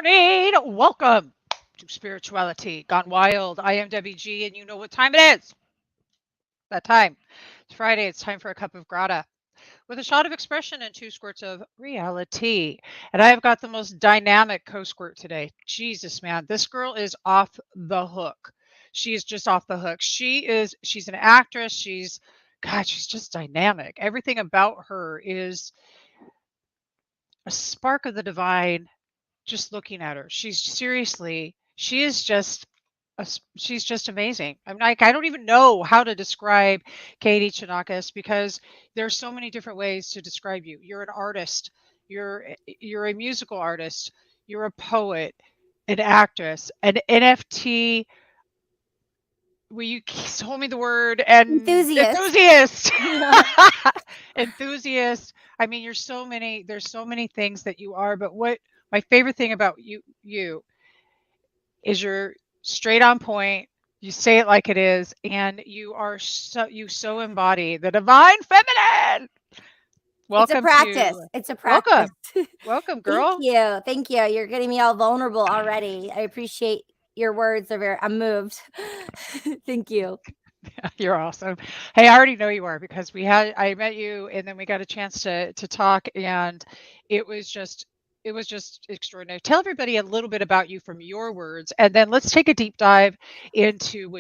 morning. Welcome to Spirituality Gone Wild. I am Debbie G, and you know what time it is. That time. It's Friday. It's time for a cup of grata with a shot of expression and two squirts of reality. And I have got the most dynamic co squirt today. Jesus, man. This girl is off the hook. She is just off the hook. She's an actress. God, she's just dynamic. Everything about her is a spark of the divine just looking at her. She is just she's just amazing. I'm like, I don't even know how to describe Katie Chonacas because there's so many different ways to describe you. You're an artist. You're a musical artist. You're a poet, an actress, an NFT. Will you told me the word and Enthusiast. enthusiast. Yeah. Enthusiast. I mean, there's so many things that you are, but what my favorite thing about you is you're straight on point. You say it like it is, and you so embody the divine feminine. It's a Welcome practice. to It's a practice. welcome. Welcome, Thank girl. you. Thank you. You're getting me all vulnerable already. I appreciate your words. I'm moved. Thank you. You're awesome. Hey, I already know you are because I met you and then we got a chance to talk and it was just it was just extraordinary. Tell everybody a little bit about you from your words and then let's take a deep dive into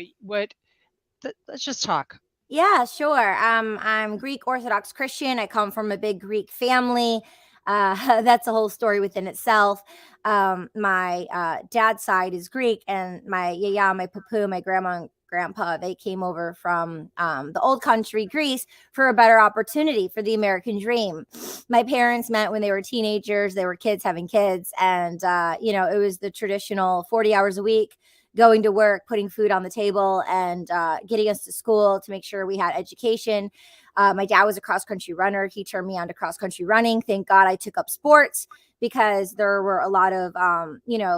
let's just talk. Yeah, sure. I'm Greek Orthodox Christian. I come from a big Greek family. That's a whole story within itself. My dad's side is Greek, and my yaya, my papu, my grandma and grandpa, they came over from the old country, Greece, for a better opportunity for the American dream. My parents met when they were teenagers. They were kids having kids, and it was the traditional 40 hours a week going to work, putting food on the table, and getting us to school to make sure we had education. My dad was a cross country runner. He turned me on to cross country running. Thank God I took up sports because there were a lot of,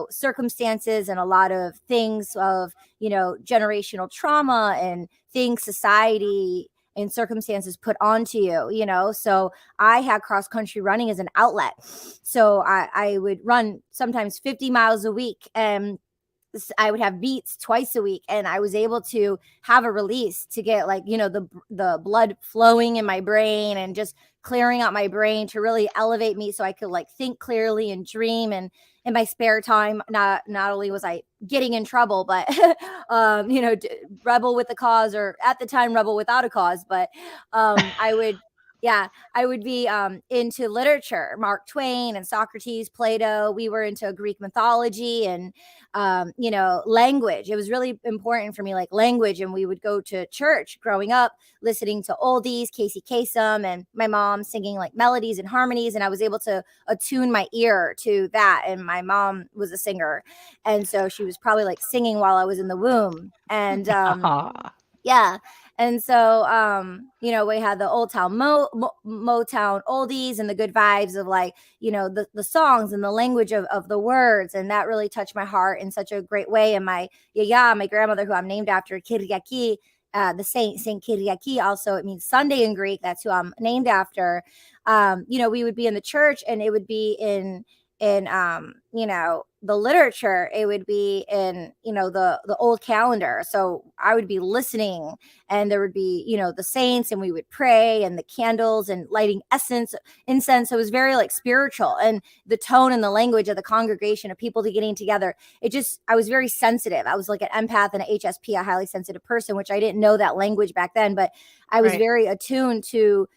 circumstances and a lot of things of, generational trauma and things society and circumstances put onto you. So I had cross country running as an outlet. So I would run sometimes 50 miles a week, and I would have beats twice a week, and I was able to have a release to get the blood flowing in my brain and just clearing out my brain to really elevate me so I could think clearly and dream. And in my spare time, not only was I getting in trouble, but rebel with the cause, or at the time rebel without a cause. But I would yeah, I would be into literature, Mark Twain and Socrates, Plato. We were into Greek mythology and, language. It was really important for me, like language. And we would go to church growing up, listening to oldies, Casey Kasem, and my mom singing like melodies and harmonies. And I was able to attune my ear to that. And my mom was a singer. And so she was probably like singing while I was in the womb. And yeah. And so, we had the Old Town Motown oldies and the good vibes of the songs and the language of the words. And that really touched my heart in such a great way. And my grandmother, who I'm named after, KYRIAKI, the Saint KYRIAKI, also, it means Sunday in Greek. That's who I'm named after. We would be in the church, and it would be in the literature. It would be in the old calendar. So I would be listening, and there would be the saints, and we would pray, and the candles and lighting incense. So it was very spiritual, and the tone and the language of the congregation of people getting together, I was very sensitive. I was like an empath and an HSP, a highly sensitive person, which I didn't know that language back then, but I was Right. very attuned to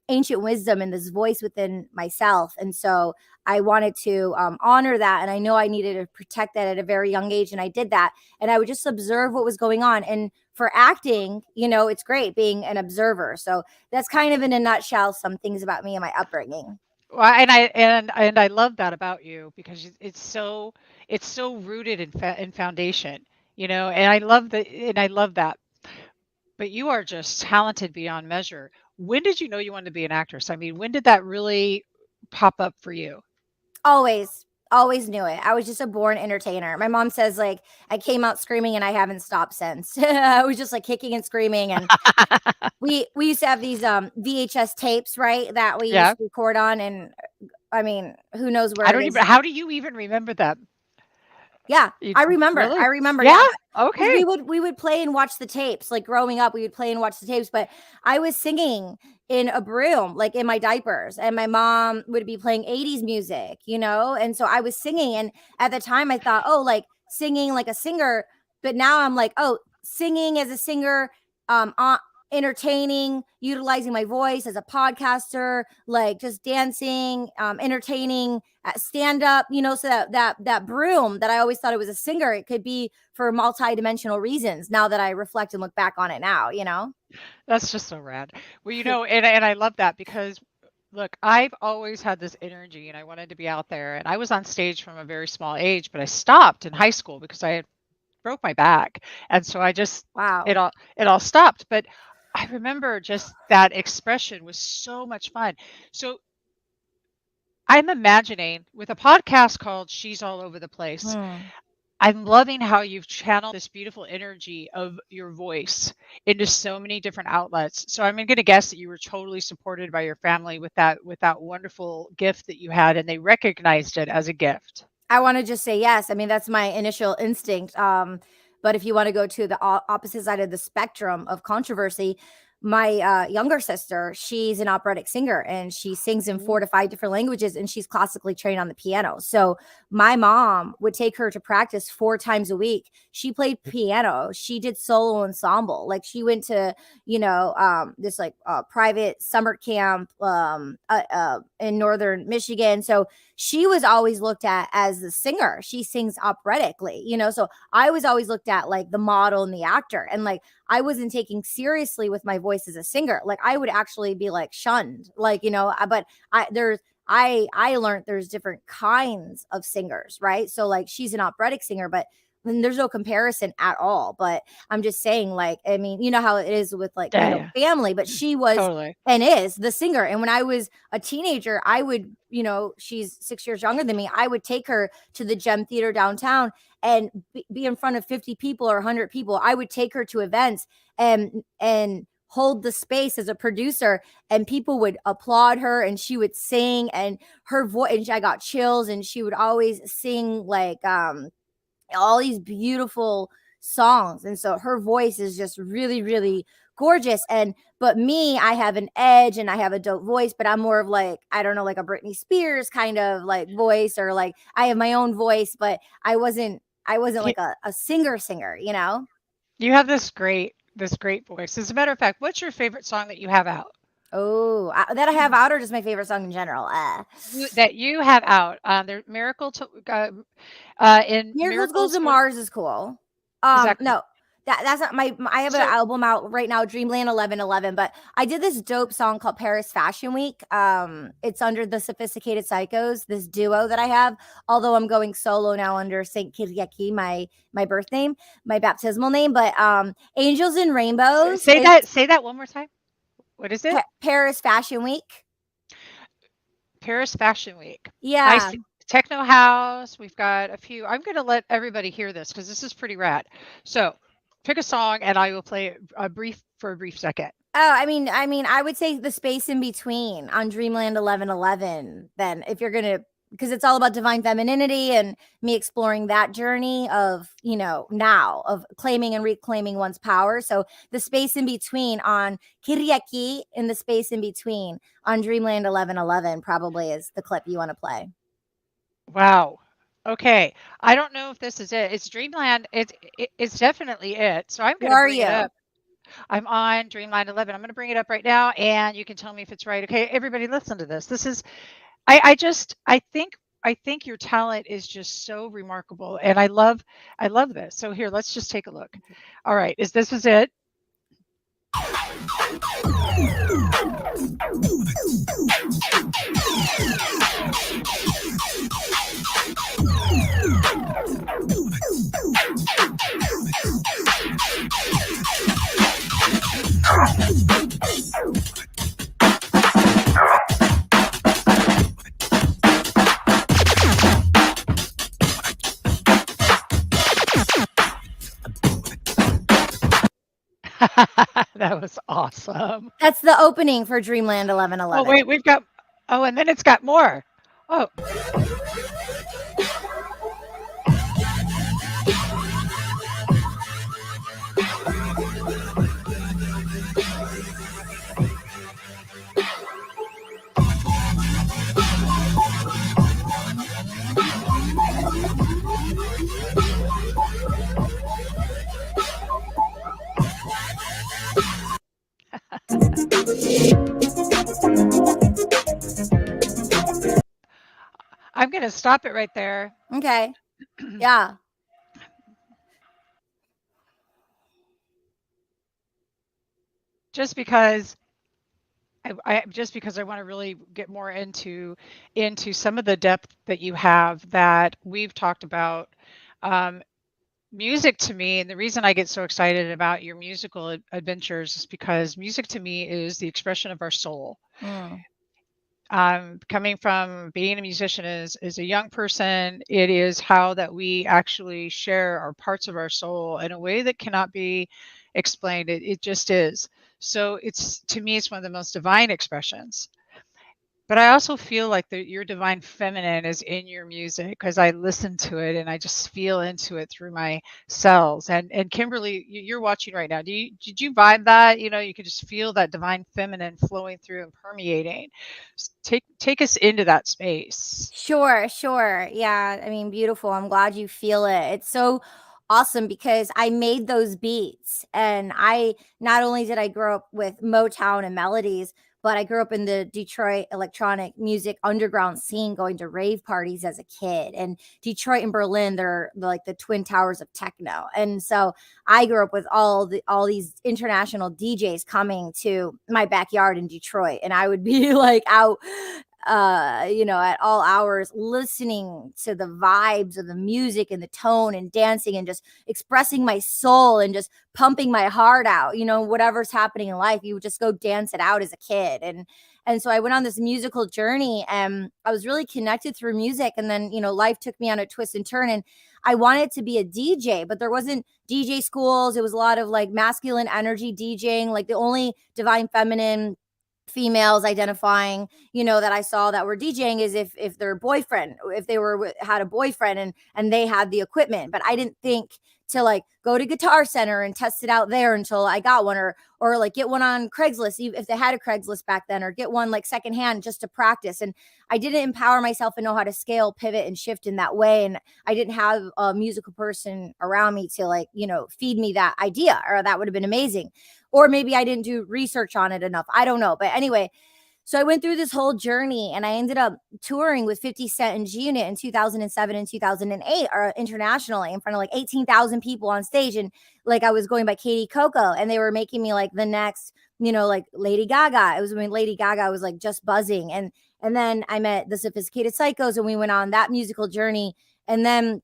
ancient wisdom and this voice within myself. And so I wanted to honor that. And I know I needed to protect that at a very young age. And I did that. And I would just observe what was going on. And for acting, it's great being an observer. So that's kind of in a nutshell some things about me and my upbringing. Well, and I love that about you because it's so rooted in foundation, and I love that. But you are just talented beyond measure. When did you know you wanted to be an actress? I mean, when did that really pop up for you? Always knew it. I was just a born entertainer. My mom says I came out screaming, and I haven't stopped since. I was just kicking and screaming. And we used to have these VHS tapes, right, that we used Yeah. to record on. And I mean, who knows where I it don't is. even. How do you even remember them? Yeah, I remember. Really? I remember. Yeah. Yeah, because Okay. we would play and watch the tapes. Like growing up, we would play and watch the tapes. But I was singing in a broom, like in my diapers, and my mom would be playing '80s music, And so I was singing, and at the time, I thought, oh, like singing like a singer. But now I'm like, oh, singing as a singer, entertaining, utilizing my voice as a podcaster, like just dancing, entertaining, stand up, so that broom that I always thought it was a singer, it could be for multi-dimensional reasons now that I reflect and look back on it now. That's just so rad. Well, and I love that because look, I've always had this energy and I wanted to be out there. And I was on stage from a very small age, but I stopped in high school because I had broke my back. And so I just Wow. it all stopped. But I remember just that expression was so much fun. So I'm imagining with a podcast called She's All Over the Place. Hmm. I'm loving how you've channeled this beautiful energy of your voice into so many different outlets. So I'm going to guess that you were totally supported by your family with that wonderful gift that you had, and they recognized it as a gift. I want to just say yes. I mean, that's my initial instinct. But if you want to go to the opposite side of the spectrum of controversy, my younger sister, she's an operatic singer and she sings in 4 to 5 different languages and she's classically trained on the piano. So my mom would take her to practice 4 times a week. She played piano. She did solo ensemble. Like she went to, this like private summer camp in northern Michigan. So she was always looked at as the singer. She sings operatically, so I was always looked at like the model and the actor. And like I wasn't taking seriously with my voice as a singer. Like I would actually be like shunned, like, but I learned there's different kinds of singers, right? So like she's an operatic singer, but there's no comparison at all. But I'm just saying, like, I mean, you know how it is with like, Yeah, yeah, family, but she was totally. and is the singer. And when I was a teenager, I would, she's 6 years younger than me. I would take her to the Gem Theater downtown and be in front of 50 people or 100 people. I would take her to events and hold the space as a producer, and people would applaud her and she would sing, and her voice, and I got chills, and she would always sing like all these beautiful songs. And so her voice is just really, really gorgeous. But me, I have an edge and I have a dope voice, but I'm more of like, I don't know, like a Britney Spears kind of like voice, or like I have my own voice, but I wasn't You, like a singer. you have this great voice. As a matter of fact, what's your favorite song that you have out? Oh, that I have out, or just my favorite song in general? That you have out. There, Miracle to in Miracles Goes Miracles to go. Mars is cool. Is that No, that's not I have an so? album out right now, Dreamland 1111. But I did this dope song called Paris Fashion Week. It's under the Sophisticated Psychos, this duo that I have. Although I'm going solo now under Saint KYRIAKI, my birth name, my baptismal name. But Angels and Rainbows is Say that one more time. What is it? Paris Fashion Week. Paris Fashion Week. I Yeah. see Techno House. We've got a few. I'm going to let everybody hear this because this is pretty rad. So pick a song and I will play it for a brief second. Oh, I would say the space in between on Dreamland 1111. Then, if you're gonna, because it's all about divine femininity and me exploring that journey of, now of claiming and reclaiming one's power. So the space in between on KYRIAKI, in the space in between on Dreamland 1111 probably is the clip you want to play. Wow. Okay. I don't know if this is it. It's Dreamland. It's definitely it. So I'm going Where to are bring it you? up. I'm on Dreamland 11. I'm going to bring it up right now and you can tell me if it's right. Okay, everybody listen to this. This is I think your talent is just so remarkable and I love this. So here, let's just take a look. All right, this is it? That was awesome. That's the opening for Dreamland Oh 1111. wait, we've got and then it's got more. Oh, I'm going to stop it right there. Okay. Yeah. Just because just because I want to really get more into some of the depth that you have that we've talked about. Um, Music to me, and the reason I get so excited about your musical adventures is because music to me is the expression of our soul. Mm. Coming from being a musician as a young person, it is how that we actually share our parts of our soul in a way that cannot be explained. It just is. So it's to me, it's one of the most divine expressions. But I also feel like your divine feminine is in your music because I listen to it and I just feel into it through my cells. And Kimberly, you're watching right now. Did you vibe that? You know, you could just feel that divine feminine flowing through and permeating. Take us into that space. Sure, sure. Yeah, I mean, beautiful. I'm glad you feel it. It's so awesome because I made those beats, and I not only did I grow up with Motown and melodies, but I grew up in the Detroit electronic music underground scene, going to rave parties as a kid. And Detroit and Berlin, they're like the twin towers of techno. And so I grew up with all these international DJs coming to my backyard in Detroit, and I would be like out at all hours, listening to the vibes of the music and the tone and dancing and just expressing my soul and just pumping my heart out. Whatever's happening in life, you would just go dance it out as a kid. And so I went on this musical journey, and I was really connected through music. And then, life took me on a twist and turn, and I wanted to be a DJ, but there wasn't DJ schools. It was a lot of like masculine energy DJing, like the only divine feminine females identifying, that I saw that were DJing is if their boyfriend, if they had a boyfriend and they had the equipment. But I didn't think to like go to Guitar Center and test it out there until I got one, or like get one on Craigslist if they had a Craigslist back then, or get one like secondhand just to practice. And I didn't empower myself and know how to scale, pivot, and shift in that way. And I didn't have a musical person around me to like, feed me that idea, or that would have been amazing. Or maybe I didn't do research on it enough. I don't know. But anyway, so I went through this whole journey, and I ended up touring with 50 Cent and G Unit in 2007 and 2008, or internationally, in front of like 18,000 people on stage. And like I was going by Katie Coco, and they were making me like the next, like Lady Gaga. It was when Lady Gaga was like just buzzing. And then I met the Sophisticated Psychos, and we went on that musical journey. And then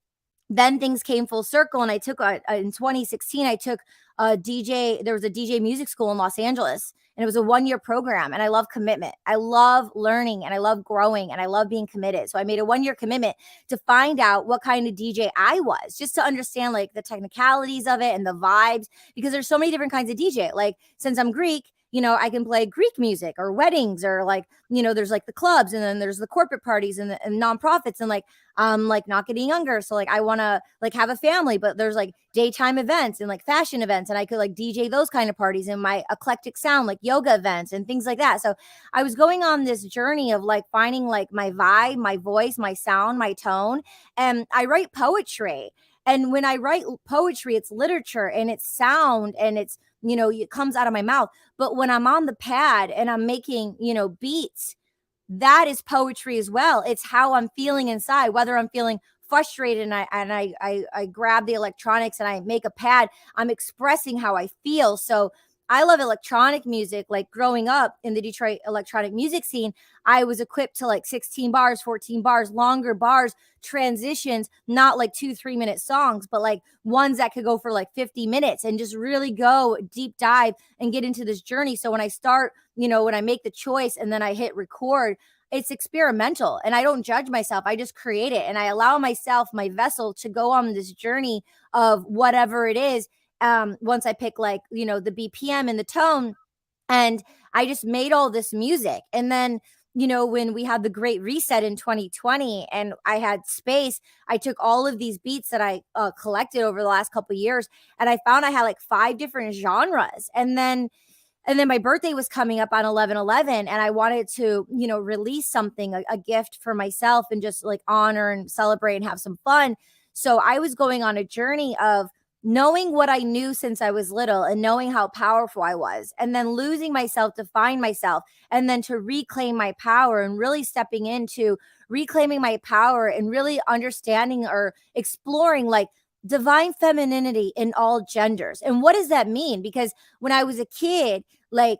things came full circle, and I took in 2016, I took a DJ. There was a DJ music school in Los Angeles, and it was a 1-year program. And I love commitment. I love learning, and I love growing, and I love being committed. So I made a 1-year commitment to find out what kind of DJ I was, just to understand like the technicalities of it and the vibes, because there's so many different kinds of DJ. Like, since I'm Greek, I can play Greek music or weddings, or like, there's like the clubs, and then there's the corporate parties and nonprofits, and like, like not getting younger. So like, I want to like have a family, but there's like daytime events and like fashion events, and I could like DJ those kind of parties, and my eclectic sound, like yoga events and things like that. So I was going on this journey of like finding like my vibe, my voice, my sound, my tone. And I write poetry. And when I write poetry, it's literature and it's sound, and it's, it comes out of my mouth. But when I'm on the pad and I'm making, beats, that is poetry as well. It's how I'm feeling inside, whether I'm feeling frustrated and I grab the electronics and I make a pad, I'm expressing how I feel. So I love electronic music. Like, growing up in the Detroit electronic music scene, I was equipped to like 16 bars, 14 bars, longer bars, transitions, not like 2-3 minute songs, but like ones that could go for like 50 minutes, and just really go deep dive and get into this journey. So when I start, when I make the choice and then I hit record, it's experimental, and I don't judge myself. I just create it, and I allow myself, my vessel, to go on this journey of whatever it is. Once I pick like, the BPM and the tone, and I just made all this music. And then when we had the great reset in 2020 and I had space, I took all of these beats that I collected over the last couple of years, and I found I had like 5 different genres. And then my birthday was coming up on 11/11, and I wanted to, release something, a gift for myself, and just like honor and celebrate and have some fun. So I was going on a journey of knowing what I knew since I was little and knowing how powerful I was, and then losing myself to find myself, and then to reclaim my power, and really stepping into reclaiming my power and really understanding or exploring like divine femininity in all genders. And what does that mean? Because when I was a kid, like,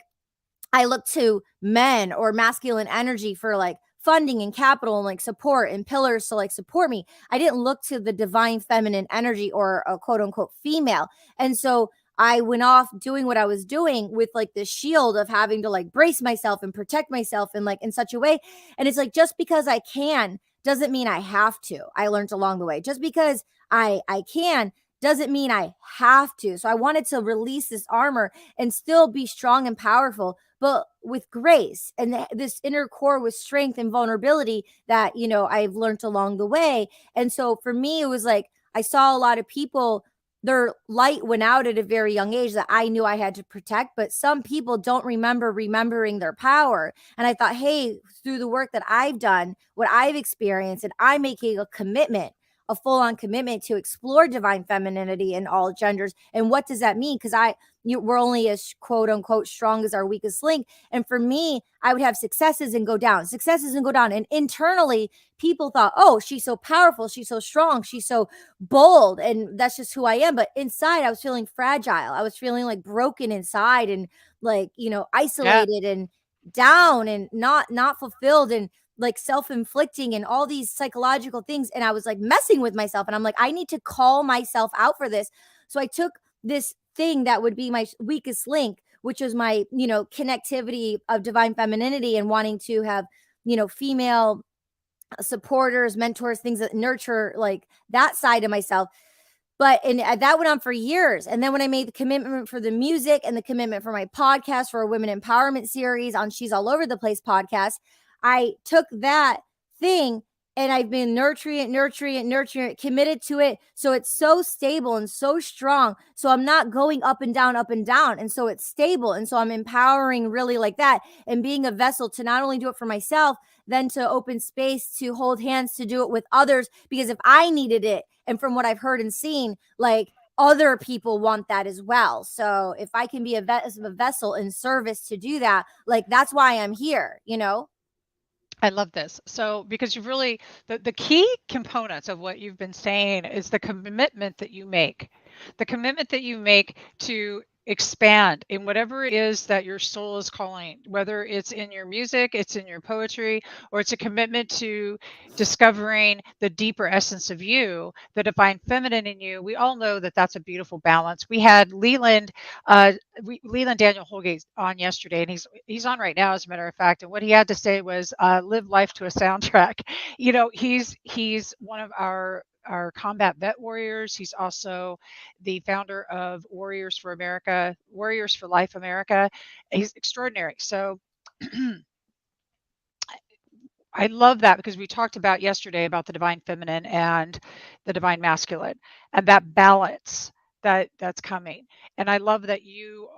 I look to men or masculine energy for like funding and capital and like support and pillars to like support me. I didn't look to the divine feminine energy or a quote unquote female. And so I went off doing what I was doing with like the shield of having to like brace myself and protect myself in like in such a way. And it's like, just because I can doesn't mean I have to. I learned along the way. Just because I can doesn't mean I have to. So I wanted to release this armor and still be strong and powerful, but with grace and this inner core with strength and vulnerability that, I've learned along the way. And so for me, it was like, I saw a lot of people, their light went out at a very young age that I knew I had to protect, but some people don't remembering their power. And I thought, hey, through the work that I've done, what I've experienced, and I'm making a full-on commitment to explore divine femininity in all genders. And what does that mean? Because we're only as quote unquote strong as our weakest link. And for me, I would have successes and go down. And internally, people thought, oh, she's so powerful, she's so strong, she's so bold, and that's just who I am. But inside, I was feeling fragile. I was feeling like broken inside, and like, Yeah. isolated and down and not fulfilled, and like self-inflicting and all these psychological things. And I was like messing with myself, and I'm like, I need to call myself out for this. So I took this thing that would be my weakest link, which was my, connectivity of divine femininity and wanting to have, female supporters, mentors, things that nurture like that side of myself. And that went on for years. And then when I made the commitment for the music and the commitment for my podcast, for a women empowerment series on She's All Over the Place podcast, I took that thing and I've been nurturing it, committed to it. So it's so stable and so strong. So I'm not going up and down, up and down. And so it's stable. And so I'm empowering really like that, and being a vessel to not only do it for myself, then to open space to hold hands to do it with others. Because if I needed it, and from what I've heard and seen, like, other people want that as well. So if I can be a vessel in service to do that, like, that's why I'm here. I love this. So, because you've really, the key components of what you've been saying is the commitment that you make, to expand in whatever it is that your soul is calling, whether it's in your music, it's in your poetry, or it's a commitment to discovering the deeper essence of you, the divine feminine in you. We all know that that's a beautiful balance. We had Leland Daniel Holgate on yesterday, and he's on right now, as a matter of fact. And what he had to say was, "Live life to a soundtrack." He's one of our combat vet warriors. He's also the founder of Warriors for Life America. He's extraordinary. So I love that, because we talked about yesterday about the divine feminine and the divine masculine, and that balance that's coming. And I love that you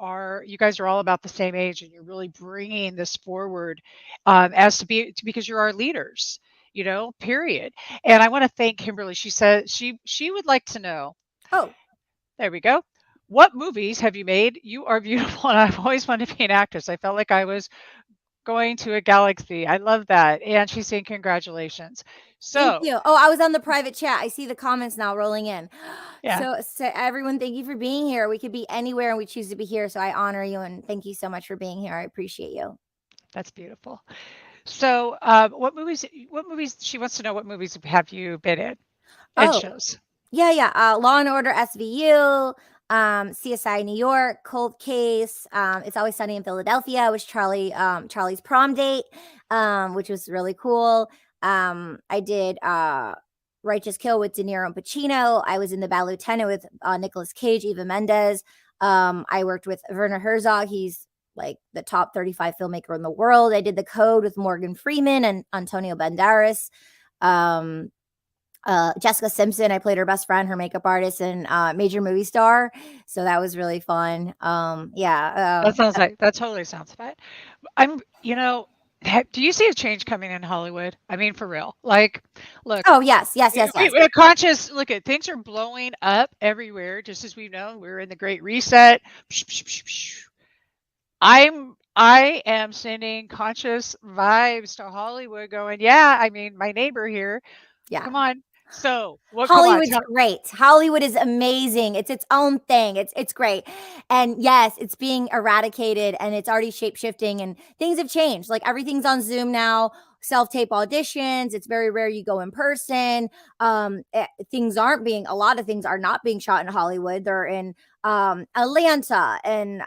guys are all about the same age, and you're really bringing this forward, because you're our leaders, period. And I want to thank Kimberly. She said she would like to know. Oh, There we go. What movies have you made? You are beautiful, and I've always wanted to be an actress. I felt like I was going to a galaxy. I love that. And she's saying congratulations. thank So, you. Oh, I was on the private chat. I see the comments now rolling in. yeah, So everyone, thank you for being here. We could be anywhere and we choose to be here. So I honor you and thank you so much for being here. I appreciate you. that's beautiful. So, what movies, she wants to know, what movies have you been in and Oh, shows? yeah. Law and Order SVU, CSI New York, Cold Case, It's Always Sunny in Philadelphia, was Charlie's prom date, which was really cool. I did Righteous Kill with De Niro and Pacino. I was in The Bad Lieutenant with Nicolas Cage, Eva Mendes. I worked with Werner Herzog. He's like the top 35 filmmaker in the world. I did The Code with Morgan Freeman and Antonio Banderas. Jessica Simpson, I played her best friend, her makeup artist, and Major Movie Star. So that was really fun. That totally sounds fun. I'm, do you see a change coming in Hollywood? I mean, for real. Like, look, Oh, yes. we're conscious. Look at things are blowing up everywhere. Just as we know, we're in the Great Reset. Psh, psh, psh, psh. I am sending conscious vibes to Hollywood, going, yeah. I mean, my neighbor here. Yeah. Come on. So what? Hollywood's great. Hollywood is amazing. It's its own thing. It's great. And yes, it's being eradicated and it's already shape shifting and things have changed. Like everything's on Zoom now, self-tape auditions. It's very rare you go in person. A lot of things are not being shot in Hollywood. They're in Atlanta and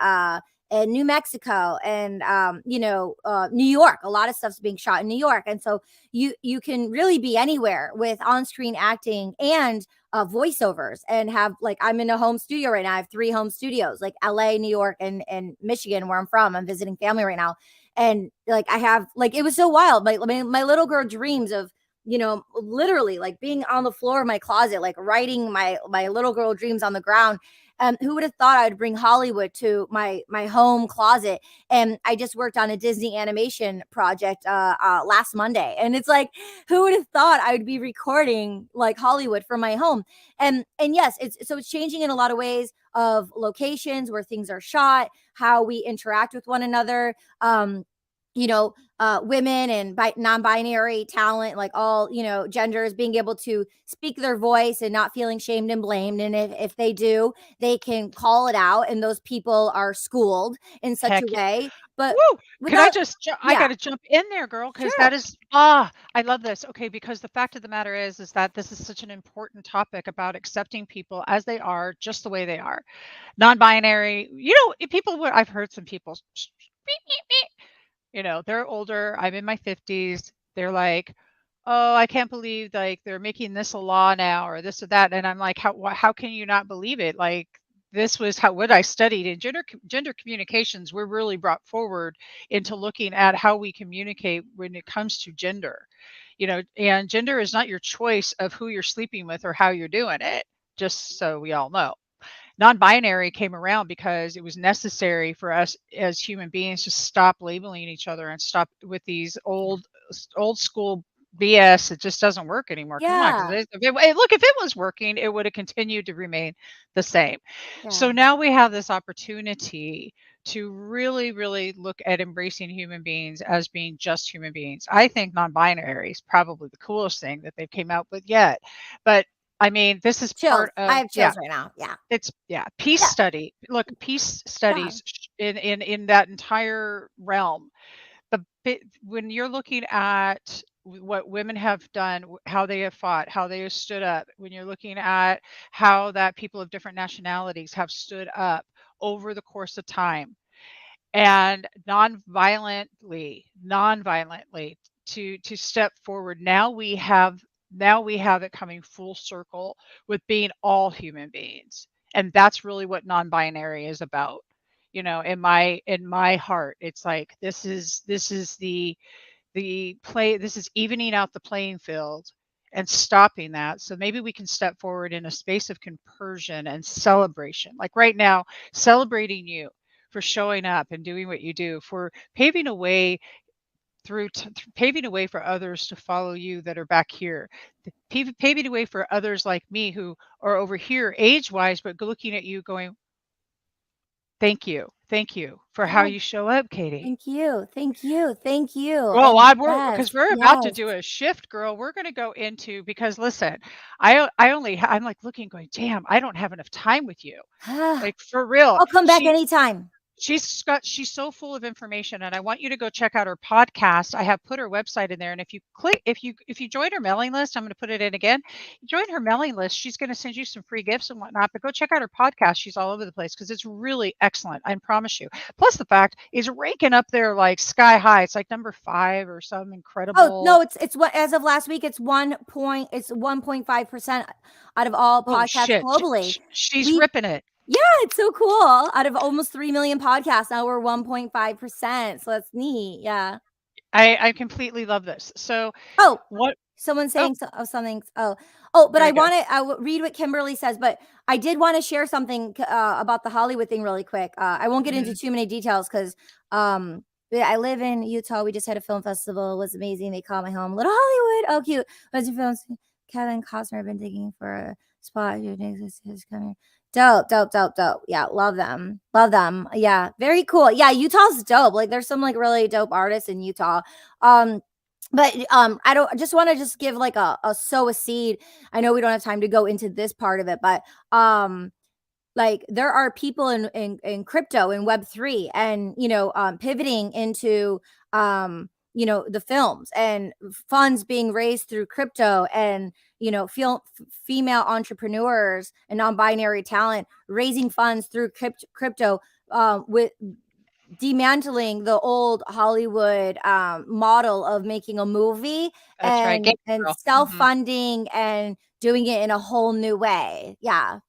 New Mexico and New York. A lot of stuff's being shot in New York. And so you can really be anywhere with on-screen acting and voiceovers and have, like, I'm in a home studio right now. I have 3 home studios, like LA, New York, and Michigan, where I'm from. I'm visiting family right now. And like I have, like, it was so wild. My little girl dreams of, literally like being on the floor of my closet, like writing my little girl dreams on the ground. Who would have thought I'd bring Hollywood to my home closet? And I just worked on a Disney animation project last Monday, and it's like, who would have thought I would be recording like Hollywood from my home? And yes, it's changing in a lot of ways of locations where things are shot, how we interact with one another. Women and non-binary talent, like all, genders, being able to speak their voice and not feeling shamed and blamed. And if they do, they can call it out, and those people are schooled in such a way. But woo! Can I just, I got to jump in there, girl, because that is, I love this. Okay, because the fact of the matter is that this is such an important topic about accepting people as they are, just the way they are. Non-binary, I've heard some people, they're older. I'm in my 50s. They're like, oh, I can't believe like they're making this a law now or this or that. And I'm like, how can you not believe it? Like, this was what I studied in gender communications. We're really brought forward into looking at how we communicate when it comes to gender, and gender is not your choice of who you're sleeping with or how you're doing it, just so we all know. Non-binary came around because it was necessary for us as human beings to stop labeling each other and stop with these old school BS. It just doesn't work anymore. Yeah. Come on. If it was working, it would have continued to remain the same. Yeah. So now we have this opportunity to really, really look at embracing human beings as being just human beings. I think non-binary is probably the coolest thing that they've came out with yet. But I mean, this is chills. part of, I have chills right now. Yeah. It's peace study. Look, peace studies in that entire realm. When you're looking at what women have done, how they have fought, how they have stood up, when you're looking at how that people of different nationalities have stood up over the course of time, and non-violently to step forward. Now we have it coming full circle with being all human beings. And that's really what non-binary is about. In my heart, it's like, this is evening out the playing field and stopping that. So maybe we can step forward in a space of compersion and celebration. Like right now, celebrating you for showing up and doing what you do, for paving a way paving a way for others to follow you that are back here, paving a way for others like me who are over here age-wise, but looking at you going, thank you for how you show up, Katie. Thank you. Well, because we're about to do a shift, girl. We're going to go into, because listen, I'm like looking, going, damn, I don't have enough time with you. Like, for real. I'll come back anytime. She's so full of information, and I want you to go check out her podcast. I have put her website in there, and if you join her mailing list, I'm going to put it in again. Join her mailing list. She's going to send you some free gifts and whatnot. But go check out her podcast. She's all over the place because it's really excellent. I promise you. Plus, the fact is ranking up there like sky high. It's like number 5 or some incredible. Oh no, it's what, as of last week, it's 1.5% out of all podcasts globally. She's ripping it. Yeah, it's so cool. Out of almost 3 million podcasts, now we're 1.5%. So that's neat. Yeah. I completely love this. So Oh, what someone's oh, saying something. But very good. I will read what Kimberly says, but I did want to share something about the Hollywood thing really quick. I won't get into Mhm. too many details because yeah, I live in Utah. We just had a film festival. It was amazing. They called my home Little Hollywood. Oh, cute. What's your films? Kevin Costner. I've been digging for a spot. Your next is coming. Dope, dope, dope, dope. Yeah, love them. Love them. Yeah, very cool. Yeah, Utah's dope. Like there's some like really dope artists in Utah. Um, but I don't I just want to just give like a sow a seed. I know we don't have time to go into this part of it, but like there are people in crypto in web3 and pivoting into the films and funds being raised through crypto and female entrepreneurs and non-binary talent raising funds through crypto with dismantling the old Hollywood model of making a movie That's right. Game and girl. Mhm. self-funding and doing it in a whole new way. Yeah.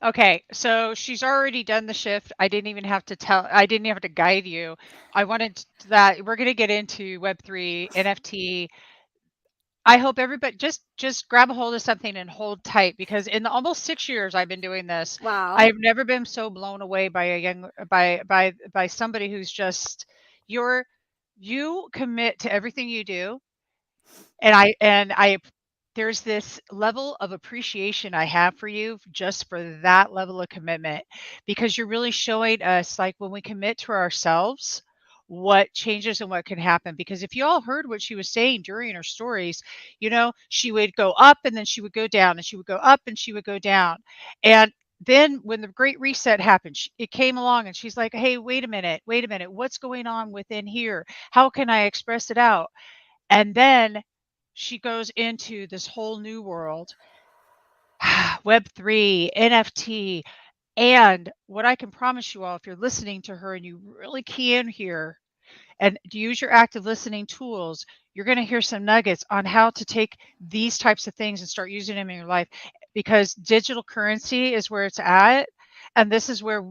Okay, so she's already done the shift. I didn't have to guide you. I wanted that we're going to get into Web3, NFT. I hope everybody just grab a hold of something and hold tight because in the almost 6 years I've been doing this, Wow. I've never been so blown away by a young by somebody who's just you're you commit to everything you do and I there's this level of appreciation I have for you just for that level of commitment because you're really showing us like when we commit to ourselves what changes and what can happen because if you all heard what she was saying during her stories, she would go up and then she would go down and she would go up and she would go down. And then when the great reset happened, it came along and she's like, "Hey, wait a minute. What's going on within here? How can I express it out?" And then she goes into this whole new world, Web3, NFT, and what I can promise you all, if you're listening to her and you really key in here and use your active listening tools, you're going to hear some nuggets on how to take these types of things and start using them in your life because digital currency is where it's at. And this is where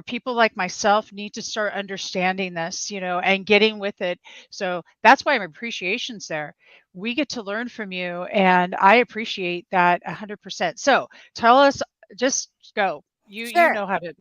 people like myself need to start understanding this, and getting with it. So that's why my appreciation's there. We get to learn from you, and I appreciate that 100%. So tell us, just go. You Sure. know how to.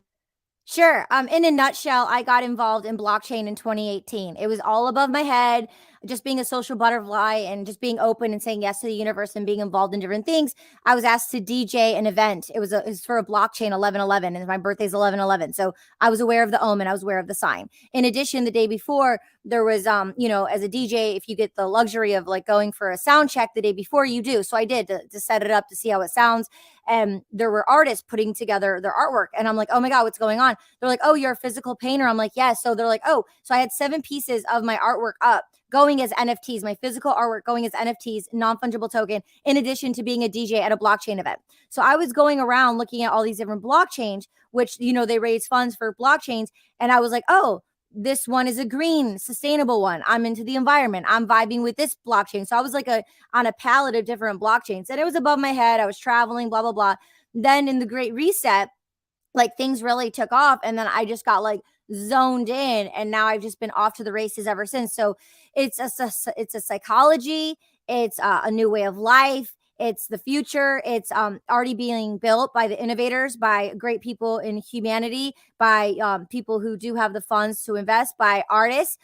Sure. In a nutshell, I got involved in blockchain in 2018. It was all above my head, just being a social butterfly and just being open and saying yes to the universe and being involved in different things. I was asked to DJ an event. It was for a blockchain 1111, and my birthday's 1111. So I was aware of the omen. I was aware of the sign. In addition, the day before, there was as a DJ, if you get the luxury of like going for a sound check the day before, you do. So I did to set it up to see how it sounds. And there were artists putting together their artwork. And I'm like, oh my God, what's going on? They're like, oh, you're a physical painter. I'm like, yes. So they're like, oh, so I had 7 pieces of my artwork up going as NFTs, my physical artwork going as NFTs, non-fungible token, in addition to being a DJ at a blockchain event. So I was going around looking at all these different blockchains, which, they raise funds for blockchains. And I was like, oh, this one is a green, sustainable one. I'm into the environment. I'm vibing with this blockchain. So I was like on a palette of different blockchains and it was above my head. I was traveling, blah, blah, blah. Then in the Great Reset, like things really took off and then I just got like zoned in and now I've just been off to the races ever since. So it's a psychology, it's a new way of life, it's the future, it's already being built by the innovators, by great people in humanity, by people who do have the funds to invest, by artists.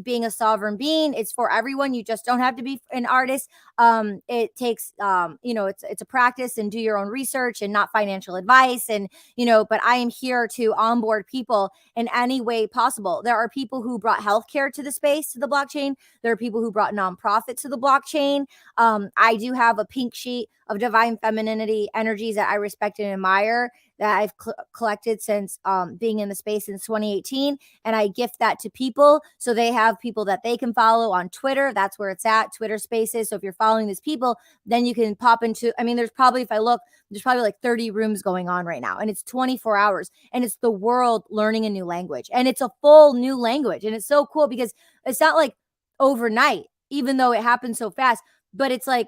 Being a sovereign being, it's for everyone. You just don't have to be an artist. It takes it's a practice and do your own research and not financial advice and but I am here to onboard people in any way possible. There are people who brought healthcare to the space, to the blockchain. There are people who brought nonprofit to the blockchain. I do have a pink sheet of divine femininity energies that I respect and admire that I've collected since being in the space since 2018. And I gift that to people. So they have people that they can follow on Twitter. That's where it's at, Twitter spaces. So if you're following these people, then you can pop into, there's probably, if I look, there's probably like 30 rooms going on right now and it's 24 hours and it's the world learning a new language and it's a full new language. And it's so cool because it's not like overnight, even though it happens so fast, but it's like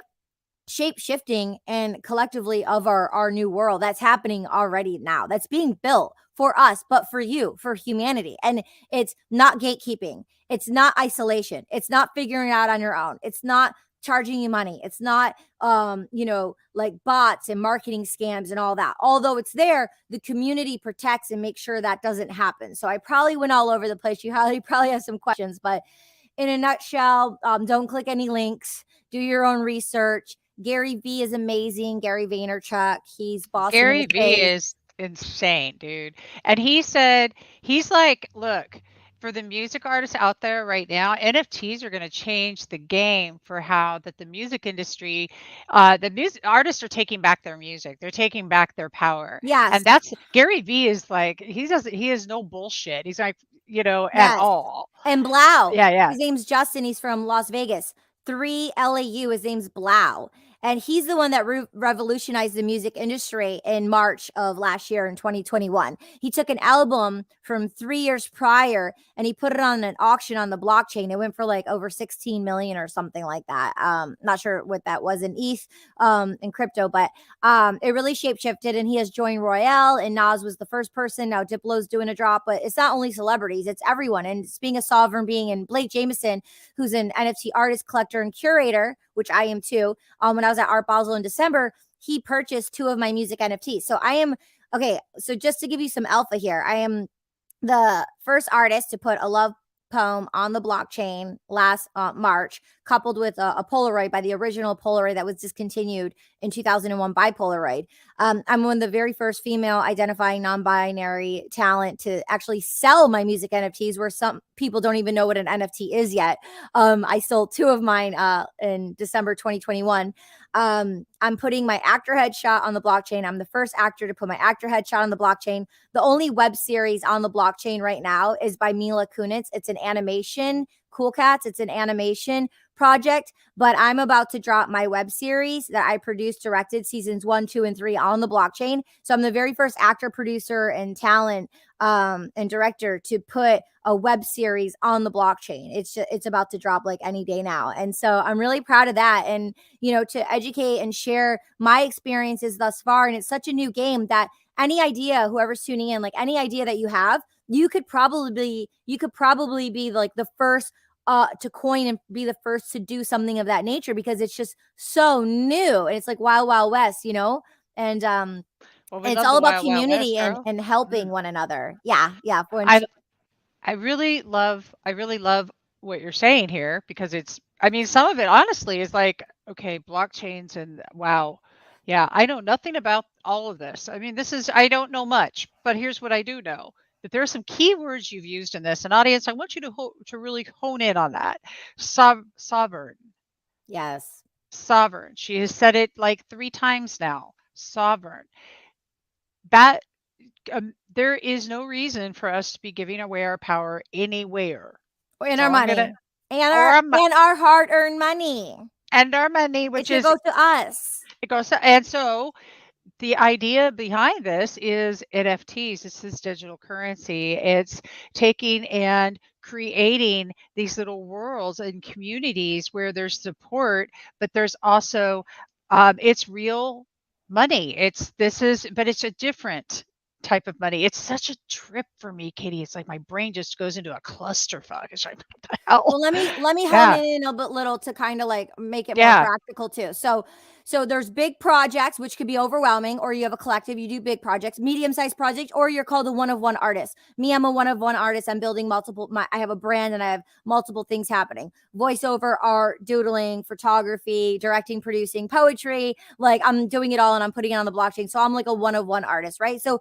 shape shifting and collectively of our new world that's happening already now, that's being built for us, but for you, for humanity. And it's not gatekeeping, it's not isolation, it's not figuring it out on your own, it's not charging you money, it's not like bots and marketing scams and all that. Although it's there, the community protects and makes sure that doesn't happen. So I probably went all over the place. You probably have some questions, but in a nutshell, don't click any links, do your own research. Gary V is amazing. Gary Vaynerchuk, he's bossing in the Gary V space. is insane, dude. And he said, he's like, look, for the music artists out there right now, NFTs are going to change the game for how that the music industry, the music artists are taking back their music. They're taking back their power. Yes, And that's Gary V is like, he is no bullshit. He's like, at yes. all. And Blau. Yeah, yeah. His name's Justin. He's from Las Vegas. 3LAU. His name's Blau. And he's the one that revolutionized the music industry in March of last year in 2021. He took an album from 3 years prior and he put it on an auction on the blockchain. It went for like over 16 million or something like that. Not sure what that was in ETH, in crypto, but it really shapeshifted. And he has joined Royale, and Nas was the first person. Now Diplo's doing a drop, but it's not only celebrities, it's everyone. And it's being a sovereign being, and Blake Jameson, who's an NFT artist, collector, and curator, which I am too. When I was at Art Basel in December, he purchased 2 of my music NFTs. So I am, okay, so just to give you some alpha here, I am the first artist to put a love poem on the blockchain last March, coupled with a Polaroid by the original Polaroid that was discontinued in 2001 by Polaroid. I'm one of the very first female identifying non-binary talent to actually sell my music NFTs, where some people don't even know what an NFT is yet. I sold 2 of mine in December 2021. I'm putting my actor headshot on the blockchain. I'm the first actor to put my actor headshot on the blockchain. The only web series on the blockchain right now is by Mila Kunis. It's an animation, Cool Cats. It's an animation project, but I'm about to drop my web series that I produced, directed, seasons 1, 2, and 3 on the blockchain. So I'm the very first actor, producer, and talent and director to put a web series on the blockchain. It's about to drop like any day now. And so I'm really proud of that. And, to educate and share my experiences thus far. And it's such a new game that any idea, whoever's tuning in, like any idea that you have, you could probably be like the first to coin and be the first to do something of that nature, because it's just so new. And it's like wild, wild west, and Well, it's all about community and helping one another. Yeah. I really love what you're saying here, because some of it honestly is like, okay, blockchains and wow. Yeah, I know nothing about all of this. I don't know much, but here's what I do know. That there are some keywords you've used in this, and audience, I want you to really hone in on that. Sovereign. Yes. Sovereign. She has said it like 3 times now. Sovereign. That there is no reason for us to be giving away our power anywhere. And our money. And our hard-earned money. And our money, which it goes to us. It goes to, and so the idea behind this is NFTs. It's this digital currency. It's taking and creating these little worlds and communities where there's support, but there's also it's real money. But it's a different type of money. It's such a trip for me, Katie. It's like my brain just goes into a clusterfuck. It's like, what the hell? Well, let me hone in a little to kind of like make it more practical too. So there's big projects, which could be overwhelming, or you have a collective, you do big projects, medium-sized projects, or you're called a one-of-one artist. Me, I'm a one-of-one artist. I'm building I have a brand and I have multiple things happening. Voiceover, art, doodling, photography, directing, producing, poetry. Like I'm doing it all and I'm putting it on the blockchain. So I'm like a one-of-one artist, right? So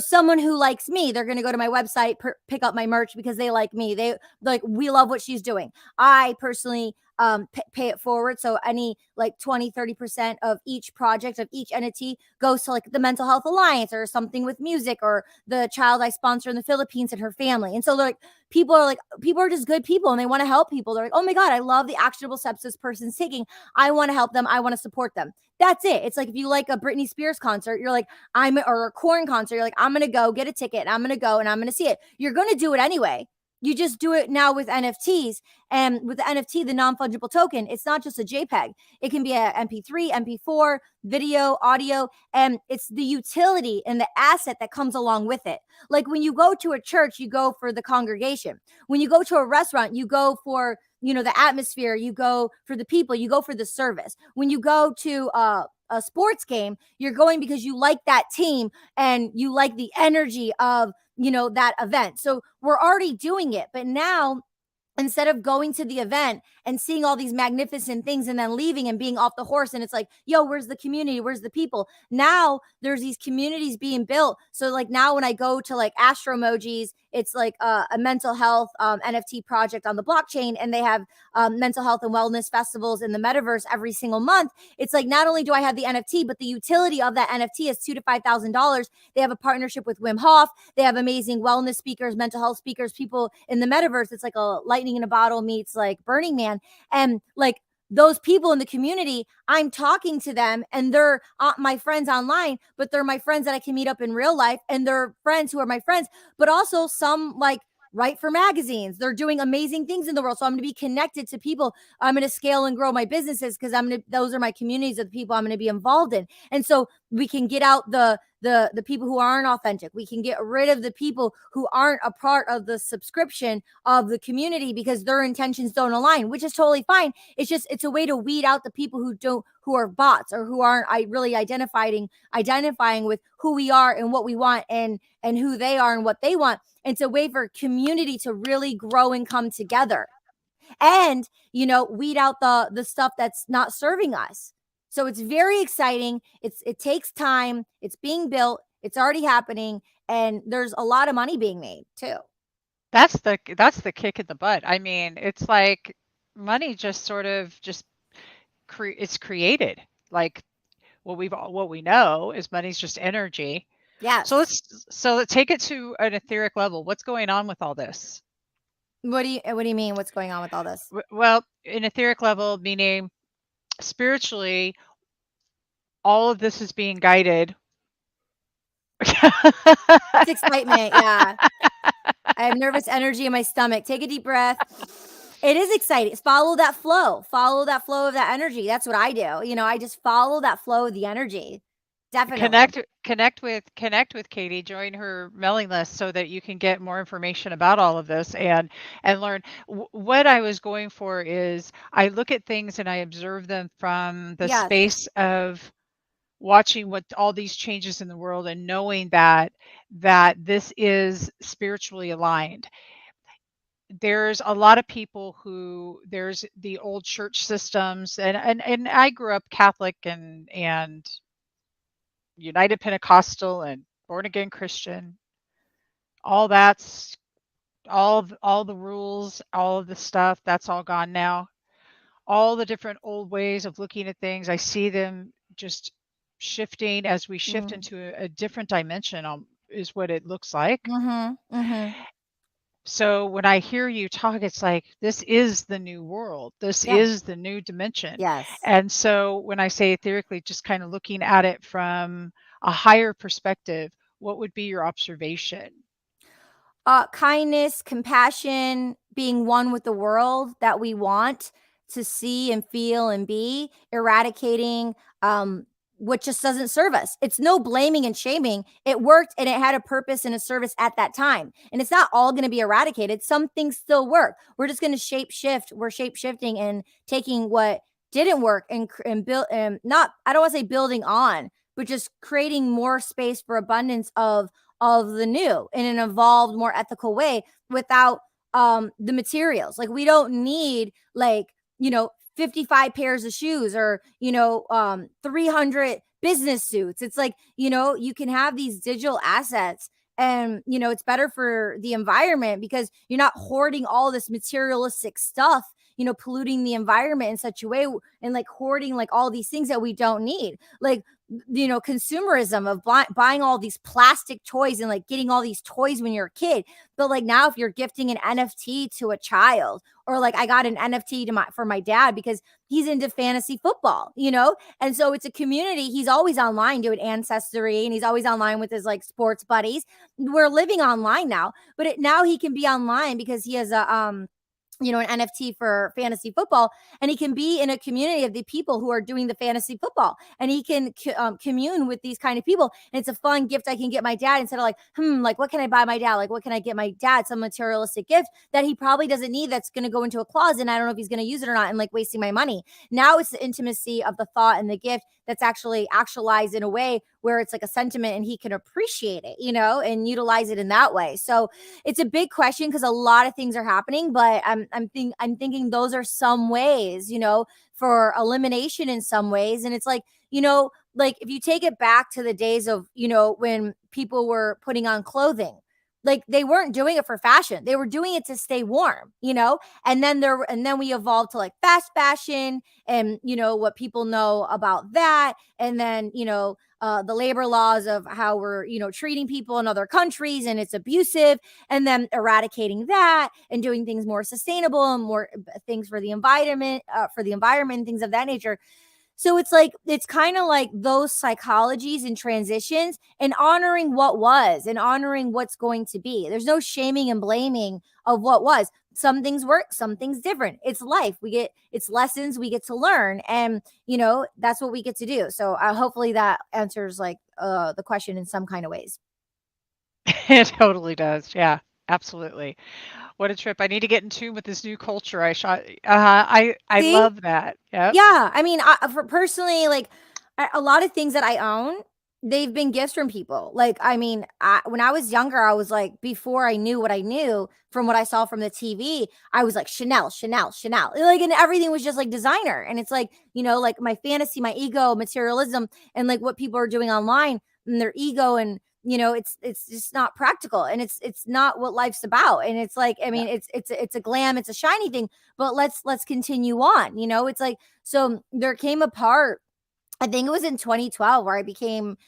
someone who likes me, they're going to go to my website, pick up my merch because they like me. They like, we love what she's doing. I personally pay it forward. So any like 20-30% of each project of each entity goes to like the Mental Health Alliance or something with music, or the child I sponsor in the Philippines and her family. And so they're like, people are just good people and they want to help people. They're like, oh my God, I love the actionable steps this person's taking. I want to help them. I want to support them. That's it. It's like if you like a Britney Spears concert, you're like, or a Korn concert, you're like, I'm going to go get a ticket and I'm going to go and I'm going to see it. You're going to do it anyway. You just do it now with NFTs. And with the NFT, the non-fungible token, it's not just a JPEG. It can be a MP3, MP4, video, audio, and it's the utility and the asset that comes along with it. Like when you go to a church, you go for the congregation. When you go to a restaurant, you go for, the atmosphere, you go for the people, you go for the service. When you go to a sports game, you're going because you like that team and you like the energy of that event. So we're already doing it, but now instead of going to the event and seeing all these magnificent things and then leaving and being off the horse, and it's like, yo, where's the community, where's the people? Now there's these communities being built. So like now when I go to like Astro Emojis, it's like a mental health NFT project on the blockchain, and they have mental health and wellness festivals in the metaverse every single month. It's like not only do I have the NFT, but the utility of that NFT is $2,000 to $5,000. They have a partnership with Wim Hof. They have amazing wellness speakers, mental health speakers, people in the metaverse. It's like a lightning in a bottle meets like Burning Man. And like those people in the community, I'm talking to them, and they're my friends online, but they're my friends that I can meet up in real life, and they're friends who are my friends, but also some like write for magazines. They're doing amazing things in the world. So I'm going to be connected to people. I'm going to scale and grow my businesses because those are my communities of the people I'm going to be involved in. And so we can get out the people who aren't authentic. We can get rid of the people who aren't a part of the subscription of the community because their intentions don't align, which is totally fine. It's a way to weed out the people who are bots or who aren't really identifying with who we are and what we want and who they are and what they want. It's a way for community to really grow and come together and, weed out the stuff that's not serving us. So it's very exciting. It takes time. It's being built. It's already happening. And there's a lot of money being made too. That's the kick in the butt. I mean, it's like money just sort of it's created. Like what we know is money's just energy. Yeah. So let's take it to an etheric level. What's going on with all this? What do you mean? What's going on with all this? Well, an etheric level, meaning spiritually, all of this is being guided. It's excitement. Yeah. I have nervous energy in my stomach. Take a deep breath. It is exciting. Follow that flow. Follow that flow of that energy. That's what I do. I just follow that flow of the energy. Definitely. Connect with Katie, join her mailing list so that you can get more information about all of this and learn. What I was going for is I look at things and I observe them from the space of watching what all these changes in the world and knowing that this is spiritually aligned. There's a lot of people who there's the old church systems and I grew up Catholic and United Pentecostal and born again Christian. All that's all the rules, all of the stuff, that's all gone now. All the different old ways of looking at things, I see them just shifting as we shift into a different dimension is what it looks like. So when I hear you talk, it's like, this is the new world. This is the new dimension. Yes. And so when I say etherically, just kind of looking at it from a higher perspective, what would be your observation? Kindness, compassion, being one with the world that we want to see and feel and be, eradicating what just doesn't serve us. It's no blaming and shaming. It worked and it had a purpose and a service at that time. And it's not all going to be eradicated. Some things still work. We're just going to shape shift. We're shape shifting and taking what didn't work and build and not, I don't want to say building on, but just creating more space for abundance of the new in an evolved, more ethical way without the materials. Like we don't need 55 pairs of shoes or 300 business suits. It's like you can have these digital assets and it's better for the environment because you're not hoarding all this materialistic stuff polluting the environment in such a way, and like hoarding like all these things that we don't need. Like, consumerism of buying all these plastic toys and like getting all these toys when you're a kid. But like now, if you're gifting an NFT to a child, or like I got an NFT for my dad because he's into fantasy football, and so it's a community. He's always online doing Ancestry, and he's always online with his like sports buddies. We're living online now, but now he can be online because he has an NFT for fantasy football, and he can be in a community of the people who are doing the fantasy football, and he can commune with these kind of people. And it's a fun gift I can get my dad, instead of like what can I buy my dad? Like, what can I get my dad? Some materialistic gift that he probably doesn't need, that's going to go into a closet, and I don't know if he's going to use it or not, and like wasting my money. Now it's the intimacy of the thought and the gift that's actually actualized in a way where it's like a sentiment, and he can appreciate it, and utilize it in that way. So it's a big question because a lot of things are happening, but I'm thinking those are some ways, for elimination in some ways. And it's like, like if you take it back to the days of, when people were putting on clothing, like they weren't doing it for fashion. They were doing it to stay warm, and then we evolved to like fast fashion, and, what people know about that. And then, the labor laws of how we're, treating people in other countries, and it's abusive, and then eradicating that and doing things more sustainable and more things for the environment, things of that nature. So it's like, it's kind of like those psychologies and transitions, and honoring what was and honoring what's going to be. There's no shaming and blaming of what was. Some things work, some things different. It's life. It's lessons we get to learn. And, that's what we get to do. So hopefully that answers like the question in some kind of ways. It totally does. Yeah, absolutely. What a trip. I need to get in tune with this new culture. I See? love that. Yep. Yeah. I mean, for personally, like a lot of things that I own, they've been gifts from people. Like, I mean, when I was younger, I was like, before I knew what I knew from what I saw from the TV, I was like Chanel, Chanel, Chanel. Like, and everything was just like designer. And it's like, like my fantasy, my ego, materialism, and like what people are doing online and their ego, and it's just not practical, and it's not what life's about. And it's like, I mean, it's a glam, it's a shiny thing, but let's continue on. It's like, so there came a part, I think it was in 2012, where I became,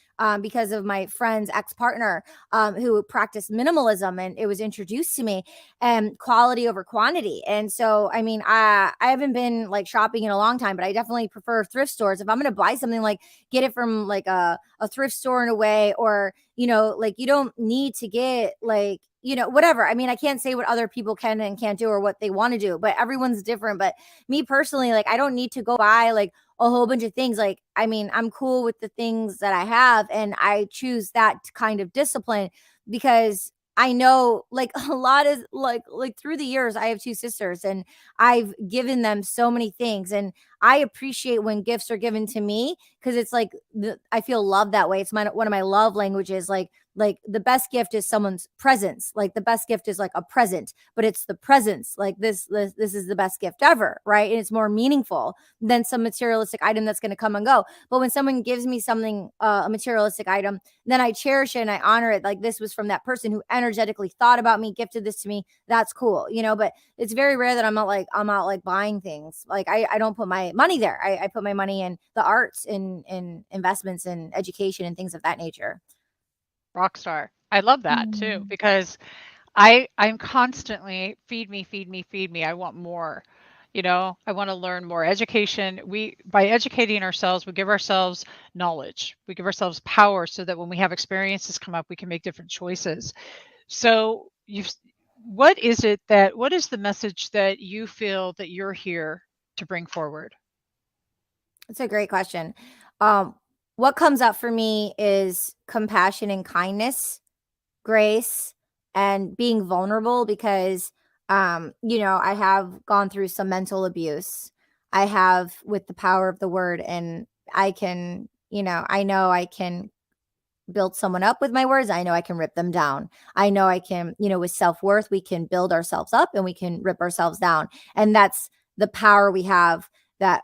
because of my friend's ex-partner, who practiced minimalism, and it was introduced to me, and quality over quantity. And so, I mean, I haven't been like shopping in a long time, but I definitely prefer thrift stores. If I'm going to buy something, like get it from like a thrift store in a way, or, like you don't need to get like, whatever. I mean, I can't say what other people can and can't do, or what they want to do, but everyone's different. But me personally, like I don't need to go buy like a whole bunch of things. Like, I mean, I'm cool with the things that I have, and I choose that kind of discipline because I know like a lot is like through the years, I have two sisters, and I've given them so many things, and I appreciate when gifts are given to me, because it's like I feel love that way. It's one of my love languages. Like the best gift is someone's presence. Like the best gift is like a present, but it's the presence. Like this is the best gift ever, right? And it's more meaningful than some materialistic item that's going to come and go. But when someone gives me something, a materialistic item, then I cherish it and I honor it. Like this was from that person who energetically thought about me, gifted this to me. That's cool, But it's very rare that I'm out like buying things. Like I don't put my money there. I put my money in the arts, in investments, and education, and things of that nature. Rock star. I love that too, because I'm constantly feed me, feed me, feed me. I want more. I want to learn more. Education, by educating ourselves, we give ourselves knowledge. We give ourselves power so that when we have experiences come up, we can make different choices. So what is the message that you feel that you're here to bring forward? That's a great question. What comes up for me is compassion and kindness, grace, and being vulnerable, because I have gone through some mental abuse. I have, with the power of the word, and I can, I know I can build someone up with my words. I know I can rip them down. I know I can, with self-worth, we can build ourselves up and we can rip ourselves down. And that's the power we have, that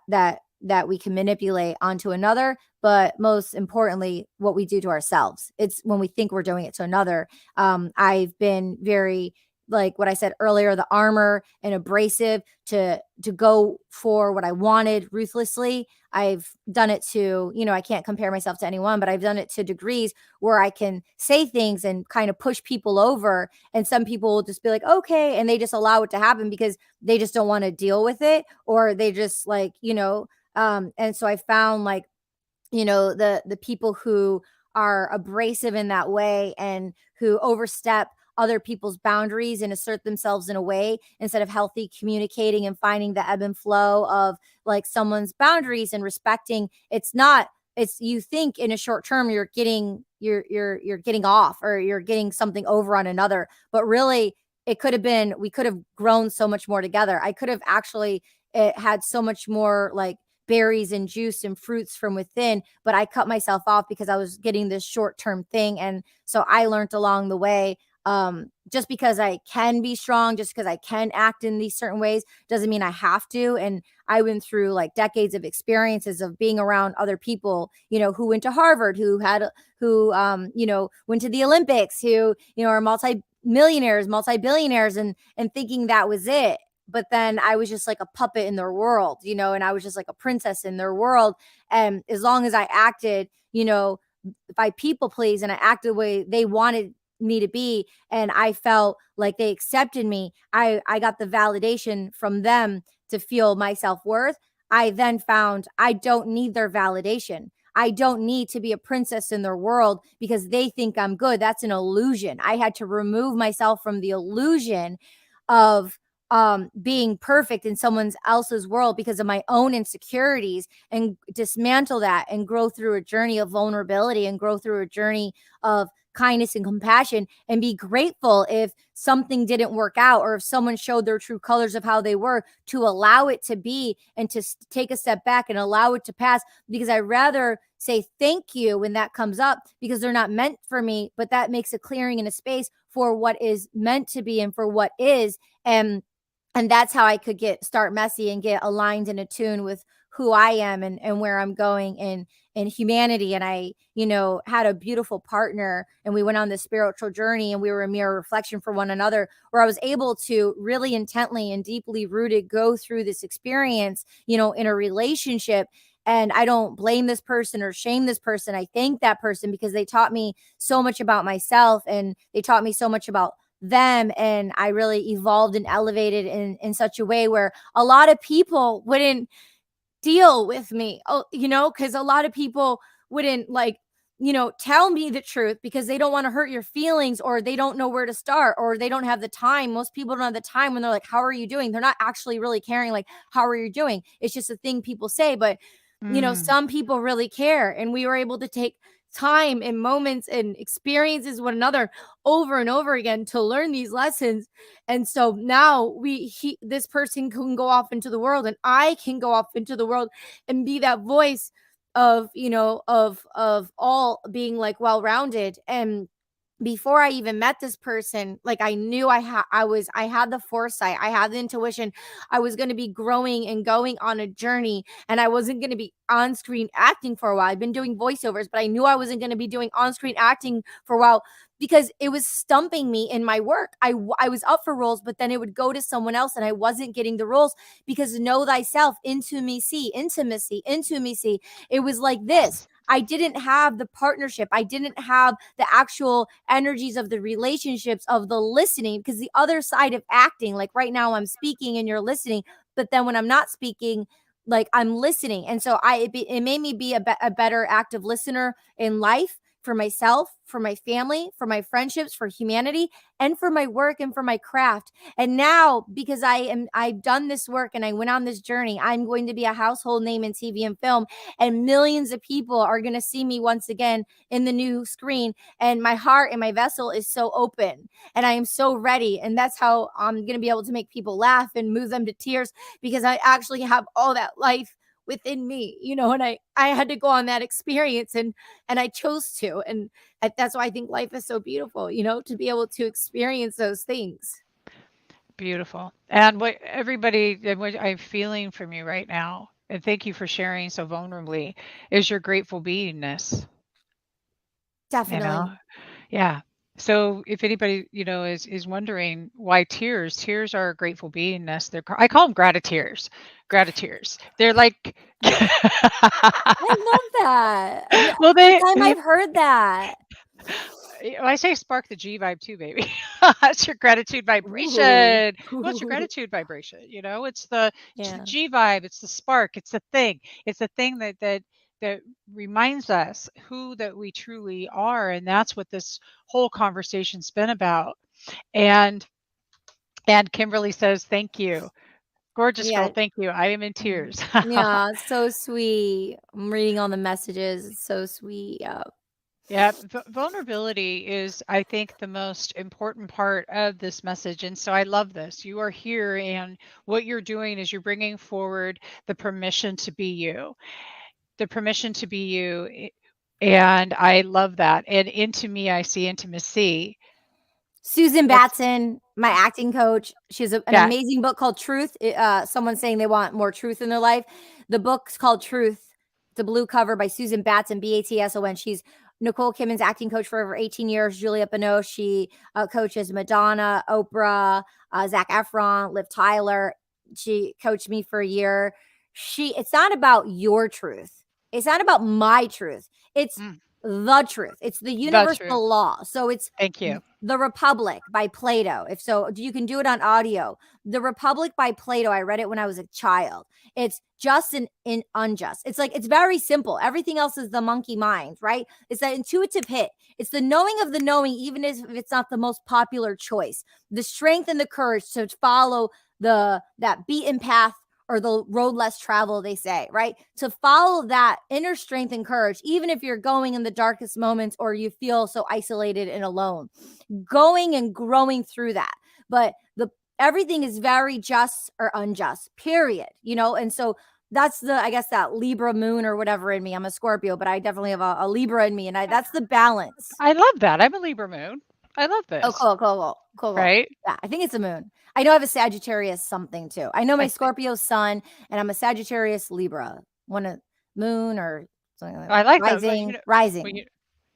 we can manipulate onto another. But most importantly, what we do to ourselves. It's when we think we're doing it to another. I've been very like what I said earlier, the armor and abrasive to go for what I wanted ruthlessly. I've done it to, I can't compare myself to anyone, but I've done it to degrees where I can say things and kind of push people over. And some people will just be like, okay. And they just allow it to happen because they just don't want to deal with it, or they just like, and so I found like, the people who are abrasive in that way and who overstep other people's boundaries and assert themselves in a way instead of healthy communicating and finding the ebb and flow of like someone's boundaries and respecting. It's you think in a short term you're getting off or you're getting something over on another, but really it could have been, we could have grown so much more together. I could have actually, it had so much more like berries and juice and fruits from within, but I cut myself off because I was getting this short-term thing. And so I learned along the way, just because I can be strong, just because I can act in these certain ways doesn't mean I have to. And I went through like decades of experiences of being around other people, who went to Harvard, who went to the Olympics, who, are multi-millionaires, multi-billionaires, and thinking that was it. But then I was just like a puppet in their world, and I was just like a princess in their world. And as long as I acted, if I people please and I acted the way they wanted me to be, and I felt like they accepted me, I got the validation from them to feel my self-worth. I then found I don't need their validation. I don't need to be a princess in their world because they think I'm good. That's an illusion. I had to remove myself from the illusion of being perfect in someone else's world because of my own insecurities, and dismantle that and grow through a journey of vulnerability and grow through a journey of kindness and compassion, and be grateful if something didn't work out or if someone showed their true colors of how they were, to allow it to be and to take a step back and allow it to pass, because I rather say thank you when that comes up because they're not meant for me, but that makes a clearing in a space for what is meant to be and for what is. And that's how I could start messy and get aligned and attuned with who I am and where I'm going in humanity. And I, had a beautiful partner, and we went on this spiritual journey, and we were a mirror reflection for one another, where I was able to really intently and deeply rooted go through this experience, in a relationship. And I don't blame this person or shame this person. I thank that person because they taught me so much about myself, and they taught me so much about them. And I really evolved and elevated in such a way where a lot of people wouldn't deal with me, because a lot of people wouldn't like, tell me the truth because they don't want to hurt your feelings, or they don't know where to start, or they don't have the time. Most people don't have the time when they're like, how are you doing? They're not actually really caring, like, how are you doing? It's just a thing people say. But some people really care. And we were able to take time and moments and experiences with one another over and over again to learn these lessons. And so now this person can go off into the world, and I can go off into the world and be that voice of, of all being like well-rounded. And before I even met this person, like I knew I had the foresight, I had the intuition. I was going to be growing and going on a journey, and I wasn't going to be on screen acting for a while. I've been doing voiceovers, but I knew I wasn't going to be doing on screen acting for a while because it was stumping me in my work. I was up for roles, but then it would go to someone else and I wasn't getting the roles because know thyself, intimacy. It was like this. I didn't have the partnership. I didn't have the actual energies of the relationships of the listening, because the other side of acting, like right now I'm speaking and you're listening, but then when I'm not speaking, like I'm listening. And so it made me be a better active listener in life, for myself, for my family, for my friendships, for humanity, and for my work and for my craft. And now, because I've done this work and I went on this journey, I'm going to be a household name in TV and film, and millions of people are going to see me once again in the new screen. And my heart and my vessel is so open, and I am so ready. And that's how I'm going to be able to make people laugh and move them to tears, because I actually have all that life within me, and I had to go on that experience, and I chose to. And that's why I think life is so beautiful, to be able to experience those things. Beautiful. And what I'm feeling from you right now, and thank you for sharing so vulnerably, is your grateful beingness. You Definitely. know? Yeah. So if anybody, is wondering why tears are a grateful beingness. I call them gratiteers. Gratiteers. They're like I love that. well, First time I've heard that. I say spark the G vibe too, baby. It's your gratitude Ooh. vibration. Well, it's your gratitude vibration. It's the Yeah. G vibe. It's the spark. It's the thing. It's the thing that reminds us who that we truly are, and that's what this whole conversation's been about. And Kimberly says, "Thank you, gorgeous girl. Yeah. Thank you. I am in Mm. tears." Yeah, so sweet. I'm reading all the messages. It's so sweet. Yeah. Yeah, vulnerability is, I think, the most important part of this message. And so I love this. You are here, and what you're doing is you're bringing forward the permission to be you, the permission to be you. And I love that. And into me, I see intimacy. Susan What's Batson, my acting coach, she has an that? amazing book called Truth. Someone's saying they want more truth in their life. The book's called Truth. It's a blue cover by Susan Batson, Batson. She's Nicole Kidman's acting coach for over 18 years. Julia Binoche, she coaches Madonna, Oprah, Zac Efron, Liv Tyler. She coached me for a year. It's not about your truth. It's not about my truth. It's Mm, the truth. It's the the truth. universal law. So it's Thank you. The Republic by Plato. If so, you can do it on audio. The Republic by Plato. I read it when I was a child. It's just and unjust. It's very simple. Everything else is the monkey mind, right? It's that intuitive hit. It's the knowing of the knowing, even if it's not the most popular choice. The strength and the courage to follow that beaten path or the road less traveled, they say, right? To follow that inner strength and courage, even if you're going in the darkest moments or you feel so isolated and alone, going and growing through that. But everything is very just or unjust, period. And so that's I guess that Libra moon or whatever in me. I'm a Scorpio, but I definitely have a Libra in me, and that's the balance. I love that. I'm a Libra moon. I love Oh, this. cool. Right? Yeah, I think it's a moon. I know I have a Sagittarius something too. I know my I think Scorpio sun, and I'm a Sagittarius Libra. One of moon or something like that. I like that. But Rising, well, rising.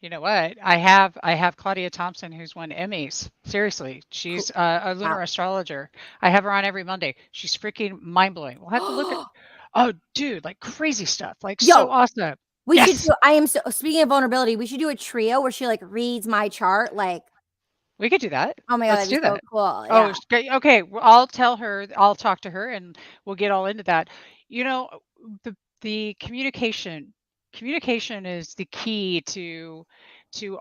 you know what? I have Claudia Thompson, who's won Emmys. Seriously, Cool. she's a Wow. lunar astrologer. I have her on every Monday. She's freaking mind blowing. We'll have to look at. Oh, dude, like crazy stuff, like so Yo, awesome. we should Yes, do. I am so speaking of vulnerability. We should do a trio where she like reads my chart. Like, we could do that. oh my god, Let's that'd be do so that. cool. Oh, Yeah, okay. Well, I'll tell her. I'll talk to her, and we'll get all into that. You know, the communication is the key to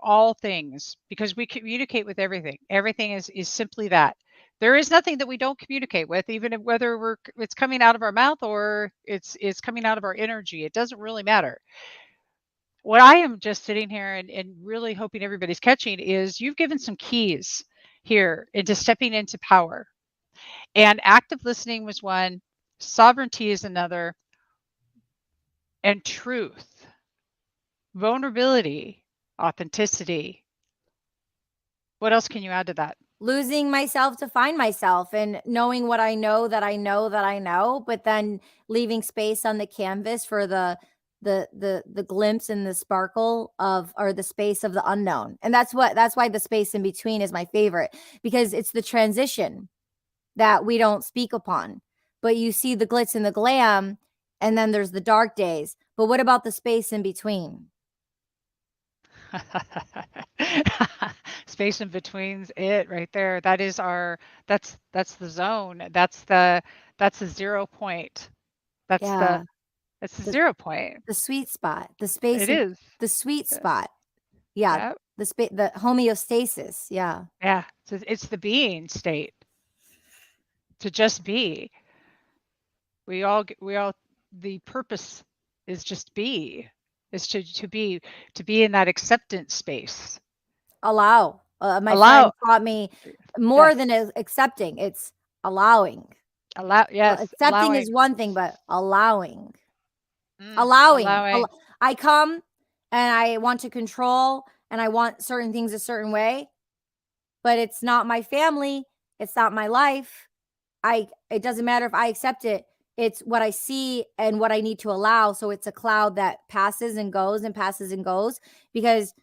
all things, because we communicate with everything. Everything is simply that. There is nothing that we don't communicate with, even if whether it's coming out of our mouth or it's coming out of our energy. It doesn't really matter. What I am just sitting here and really hoping everybody's catching is you've given some keys here into stepping into power. And active listening was one, sovereignty is another, and truth, vulnerability, authenticity. What else can you add to that? losing myself to find myself and knowing what I know that I know that I know, but then leaving space on the canvas for the glimpse and the sparkle of or the space of the unknown. And that's why the space in between is my favorite, because it's the transition that we don't speak upon. But you see the glitz and the glam, and then there's the dark days. But what about the space in between? Space in between's it right there. That's the zone. That's the 0 point. That's the Yeah, that's the the 0 point. the sweet spot, the space It in is. the sweet Yeah. spot. Yeah, Yeah. the homeostasis. Yeah. Yeah. So it's the being state, to just be. We all the purpose is just be, is to be in that acceptance space. Allow. My friend Allow. taught me more Yes. than accepting, it's allowing. Yes, Accepting is allowing. one thing, but allowing. Allowing. Allowing. I come and I want to control and I want certain things a certain way, but it's not my family, it's not my life. It doesn't matter if I accept it. It's what I see and what I need to allow. So it's a cloud that passes and goes and passes and goes, because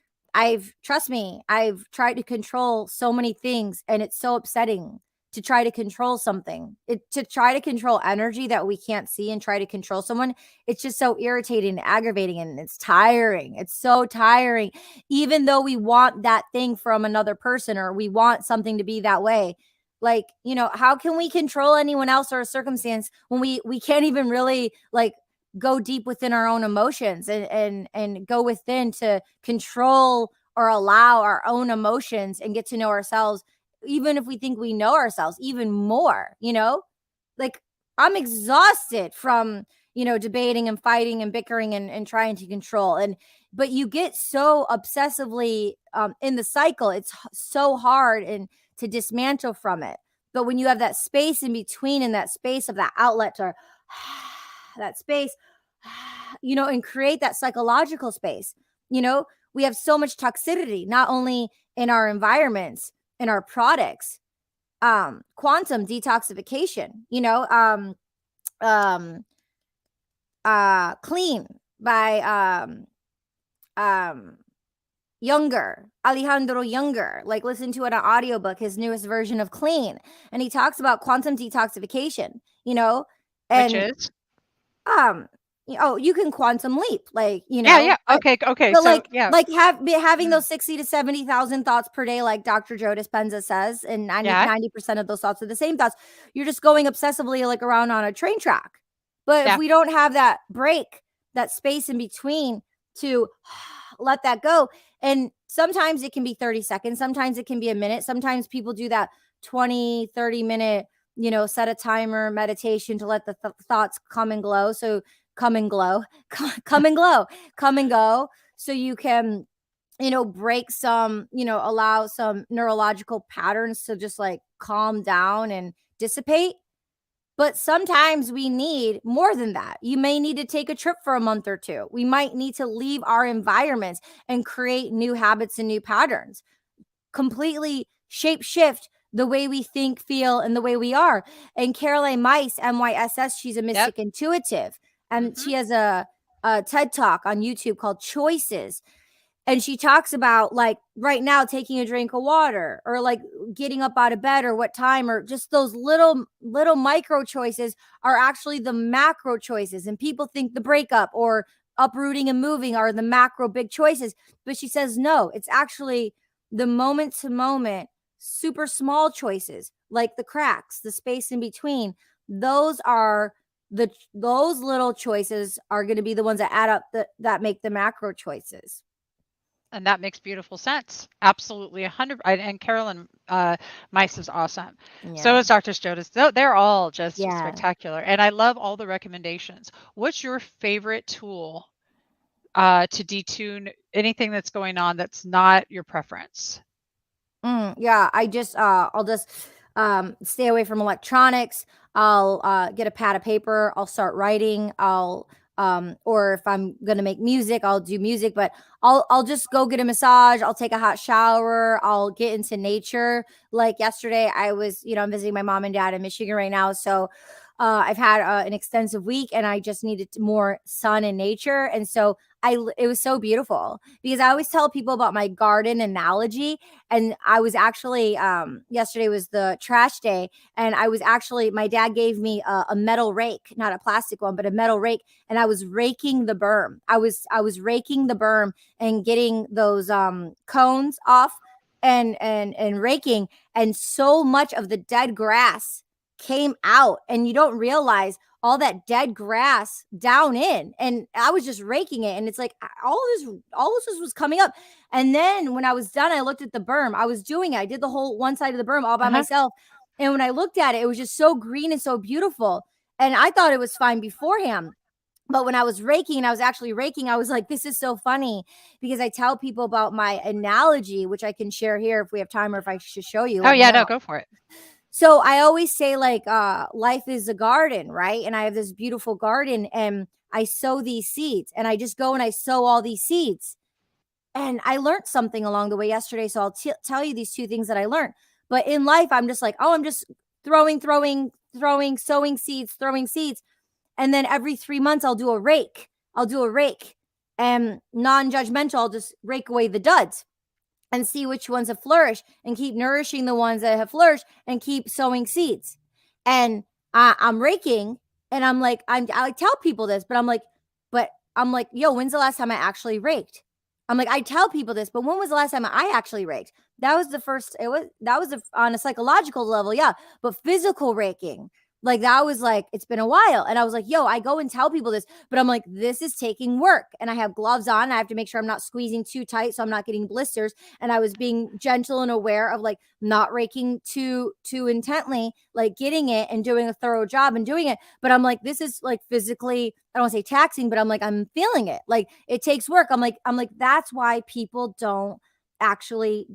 trust me, I've tried to control so many things, and it's so upsetting to try to control something. To try to control energy that we can't see and try to control someone. It's just so irritating and aggravating, and it's tiring. It's so tiring. Even though we want that thing from another person, or we want something to be that way. Like, how can we control anyone else or a circumstance when we can't even really like go deep within our own emotions and go within to control or allow our own emotions and get to know ourselves, even if we think we know ourselves even more. Like, I'm exhausted from debating and fighting and bickering and trying to control, but you get so obsessively in the cycle. It's so hard and to dismantle from it. But when you have that space in between, and that space of that outlet, or that space, and create that psychological space. We have so much toxicity, not only in our environments, in our products, quantum detoxification, clean by Alejandro Younger. Like, listen to it on audiobook, his newest version of Clean, and he talks about quantum detoxification, and Which is? You can quantum leap, Yeah. Okay. but So yeah. having those 60 to 70,000 thoughts per day, like Dr. Joe Dispenza says, and 90% of those thoughts are the same thoughts. You're just going obsessively like around on a train track. But if we don't have that break, that space in between to let that go, and sometimes it can be 30 seconds, sometimes it can be a minute, sometimes people do that 20, 30-minute, set a timer meditation to let the thoughts come and glow. So come and glow, come and glow, come and go. So you can, break some, allow some neurological patterns to just like calm down and dissipate. But sometimes we need more than that. You may need to take a trip for a month or two. We might need to leave our environments and create new habits and new patterns. Completely shape shift the way we think, feel, and the way we are. And Caroline Myss, MYSS, she's a mystic intuitive. And she has a TED Talk on YouTube called Choices. And she talks about, like, right now, taking a drink of water, or like getting up out of bed, or what time, or just those little micro choices are actually the macro choices. And people think the breakup or uprooting and moving are the macro big choices. But she says, no, it's actually the moment to moment, super small choices, like the cracks, the space in between. Those little choices are going to be the ones that add up, that make the macro choices. And that makes beautiful sense. Absolutely. 100. And Carolyn Myss is awesome. Yeah. So is Dr. Jonas. They're all just spectacular. And I love all the recommendations. What's your favorite tool to detune anything that's going on that's not your preference? I just I'll just stay away from electronics. I'll get a pad of paper. I'll start writing. Or if I'm gonna make music, I'll do music. But I'll just go get a massage. I'll take a hot shower. I'll get into nature. Like yesterday, I was, I'm visiting my mom and dad in Michigan right now, so I've had an extensive week, and I just needed more sun and nature. And so it was so beautiful, because I always tell people about my garden analogy. And I was actually, yesterday was the trash day. And my dad gave me a metal rake, not a plastic one, but a metal rake. And I was raking the berm. I was raking the berm and getting those cones off and raking. And so much of the dead grass came out, and you don't realize all that dead grass down in. And I was just raking it, and it's like all this was coming up. And then when I was done, I looked at the berm. I was doing it. I did the whole one side of the berm all by myself. And when I looked at it, it was just so green and so beautiful. And I thought it was fine beforehand. But when I was raking, I was like, this is so funny, because I tell people about my analogy, which I can share here if we have time, or if I should show you. Oh, yeah, no, go for it. So I always say, like, life is a garden, right? And I have this beautiful garden, and I sow these seeds, and I just go and I sow all these seeds. And I learned something along the way yesterday. So I'll tell you these two things that I learned. But in life, I'm just like, I'm just throwing, sowing seeds, throwing seeds. And then every 3 months, I'll do a rake. am non-judgmental. I'll just rake away the duds and see which ones have flourished and keep nourishing the ones that have flourished and keep sowing seeds. And I'm raking, and I tell people this, but I'm like, yo, when's the last time I actually raked? I'm like, I tell people this, but when was the last time I actually raked? That was the first, on a psychological level, yeah, but physical raking, like that was like, it's been a while. And I was like, yo, I go and tell people this, but I'm like, this is taking work. And I have gloves on. I have to make sure I'm not squeezing too tight so I'm not getting blisters. And I was being gentle and aware of like not raking too intently, like getting it and doing a thorough job and doing it. But I'm like, this is like physically, I don't want to say taxing, but I'm like, I'm feeling it. Like it takes work. I'm like, that's why people don't actually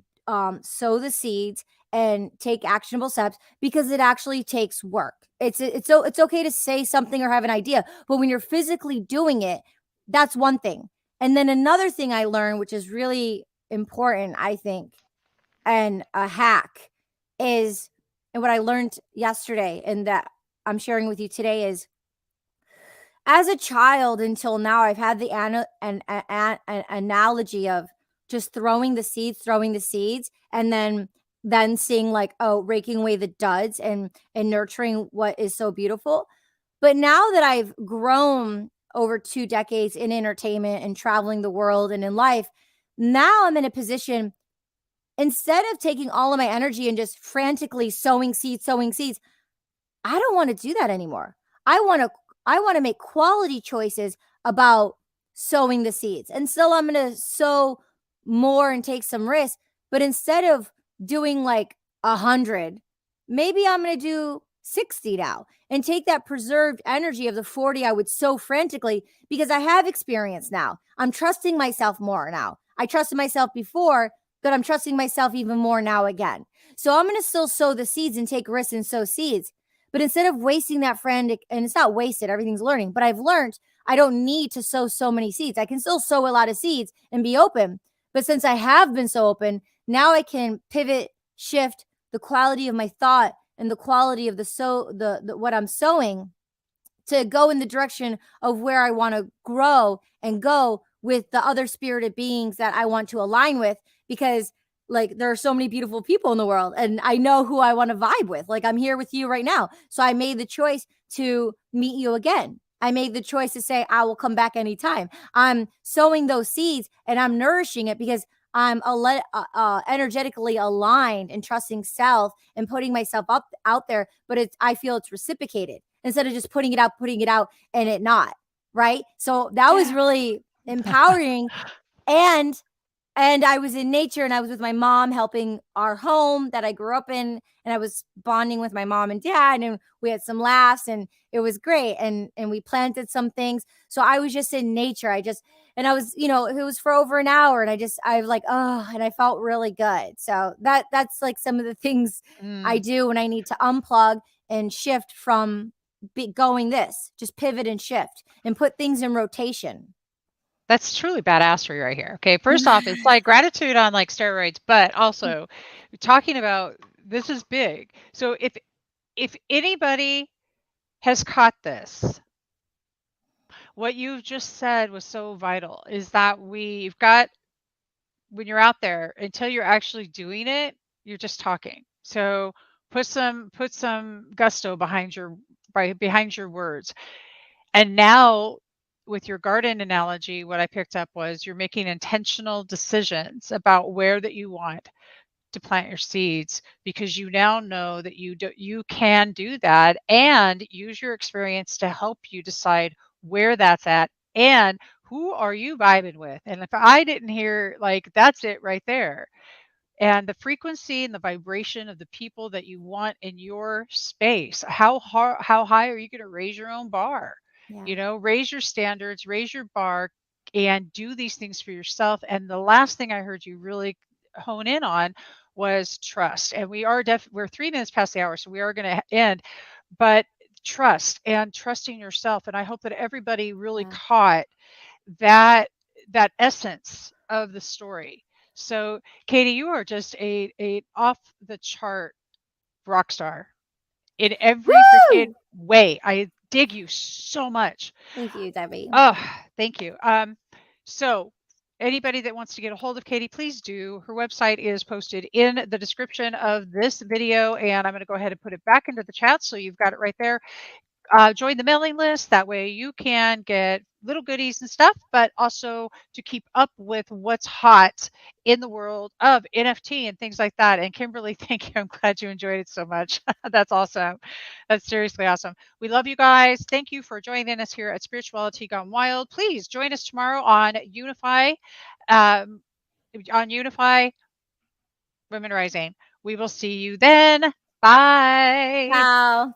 sow the seeds and take actionable steps, because it actually takes work. It's okay to say something or have an idea, but when you're physically doing it, that's one thing. And then another thing I learned, which is really important, I think, and a hack is, and what I learned yesterday and that I'm sharing with you today is, as a child until now, I've had the an analogy of just throwing the seeds, and then seeing like, oh, raking away the duds and nurturing what is so beautiful. But now that I've grown over 2 decades in entertainment and traveling the world and in life, now I'm in a position, instead of taking all of my energy and just frantically sowing seeds, I don't want to do that anymore. I want to make quality choices about sowing the seeds. And still I'm going to sow more and take some risks, but instead of doing like 100, maybe I'm going to do 60 now and take that preserved energy of the 40 I would sow frantically, because I have experience now. I'm trusting myself more now. I trusted myself before, but I'm trusting myself even more now again. So I'm going to still sow the seeds and take risks and sow seeds. But instead of wasting that frantic, and it's not wasted, everything's learning, but I've learned I don't need to sow so many seeds. I can still sow a lot of seeds and be open. But since I have been so open, now I can pivot, shift the quality of my thought and the quality of the what I'm sowing to go in the direction of where I want to grow and go with the other spirited beings that I want to align with, because like there are so many beautiful people in the world and I know who I want to vibe with. Like I'm here with you right now. So I made the choice to meet you again. I made the choice to say, I will come back anytime. I'm sowing those seeds and I'm nourishing it because I'm energetically aligned and trusting self and putting myself up out there. But I feel it's reciprocated instead of just putting it out and it not. Right. So that was really empowering. And I was in nature and I was with my mom helping our home that I grew up in. And I was bonding with my mom and dad, and we had some laughs and it was great. And we planted some things. So I was just in nature. And I was, it was for over an hour, and I was like, oh, and I felt really good. So that's like some of the things I do when I need to unplug and shift from going this, just pivot and shift and put things in rotation. That's truly badassery right here. Okay, first off, it's like gratitude on like steroids, but also talking about this is big. So if anybody has caught this, what you've just said was so vital, is that we've got, when you're out there, until you're actually doing it, you're just talking. So put some gusto behind your words. And now with your garden analogy, what I picked up was you're making intentional decisions about where that you want to plant your seeds, because you now know that you can do that and use your experience to help you decide where that's at and who are you vibing with. And if I didn't hear, like, that's it right there. And the frequency and the vibration of the people that you want in your space. How high are you going to raise your own bar? Yeah. Raise your standards, raise your bar, and do these things for yourself. And the last thing I heard you really hone in on was trust. And we're 3 minutes past the hour, so we are going to end. But trust and trusting yourself. And I hope that everybody really caught that essence of the story. So, Katie, you are just a off the chart rock star in every freaking Woo! way. I dig you so much. Thank you, Debbie. Oh, thank you. So anybody that wants to get a hold of Katie, please do. Her website is posted in the description of this video, and I'm going to go ahead and put it back into the chat so you've got it right there. Join the mailing list. That way you can get little goodies and stuff, but also to keep up with what's hot in the world of NFT and things like that. And Kimberly, thank you. I'm glad you enjoyed it so much. That's awesome. That's seriously awesome. We love you guys. Thank you for joining us here at Spirituality Gone Wild. Please join us tomorrow on Unify, um, Women Rising. We will see you then. Bye. Ciao.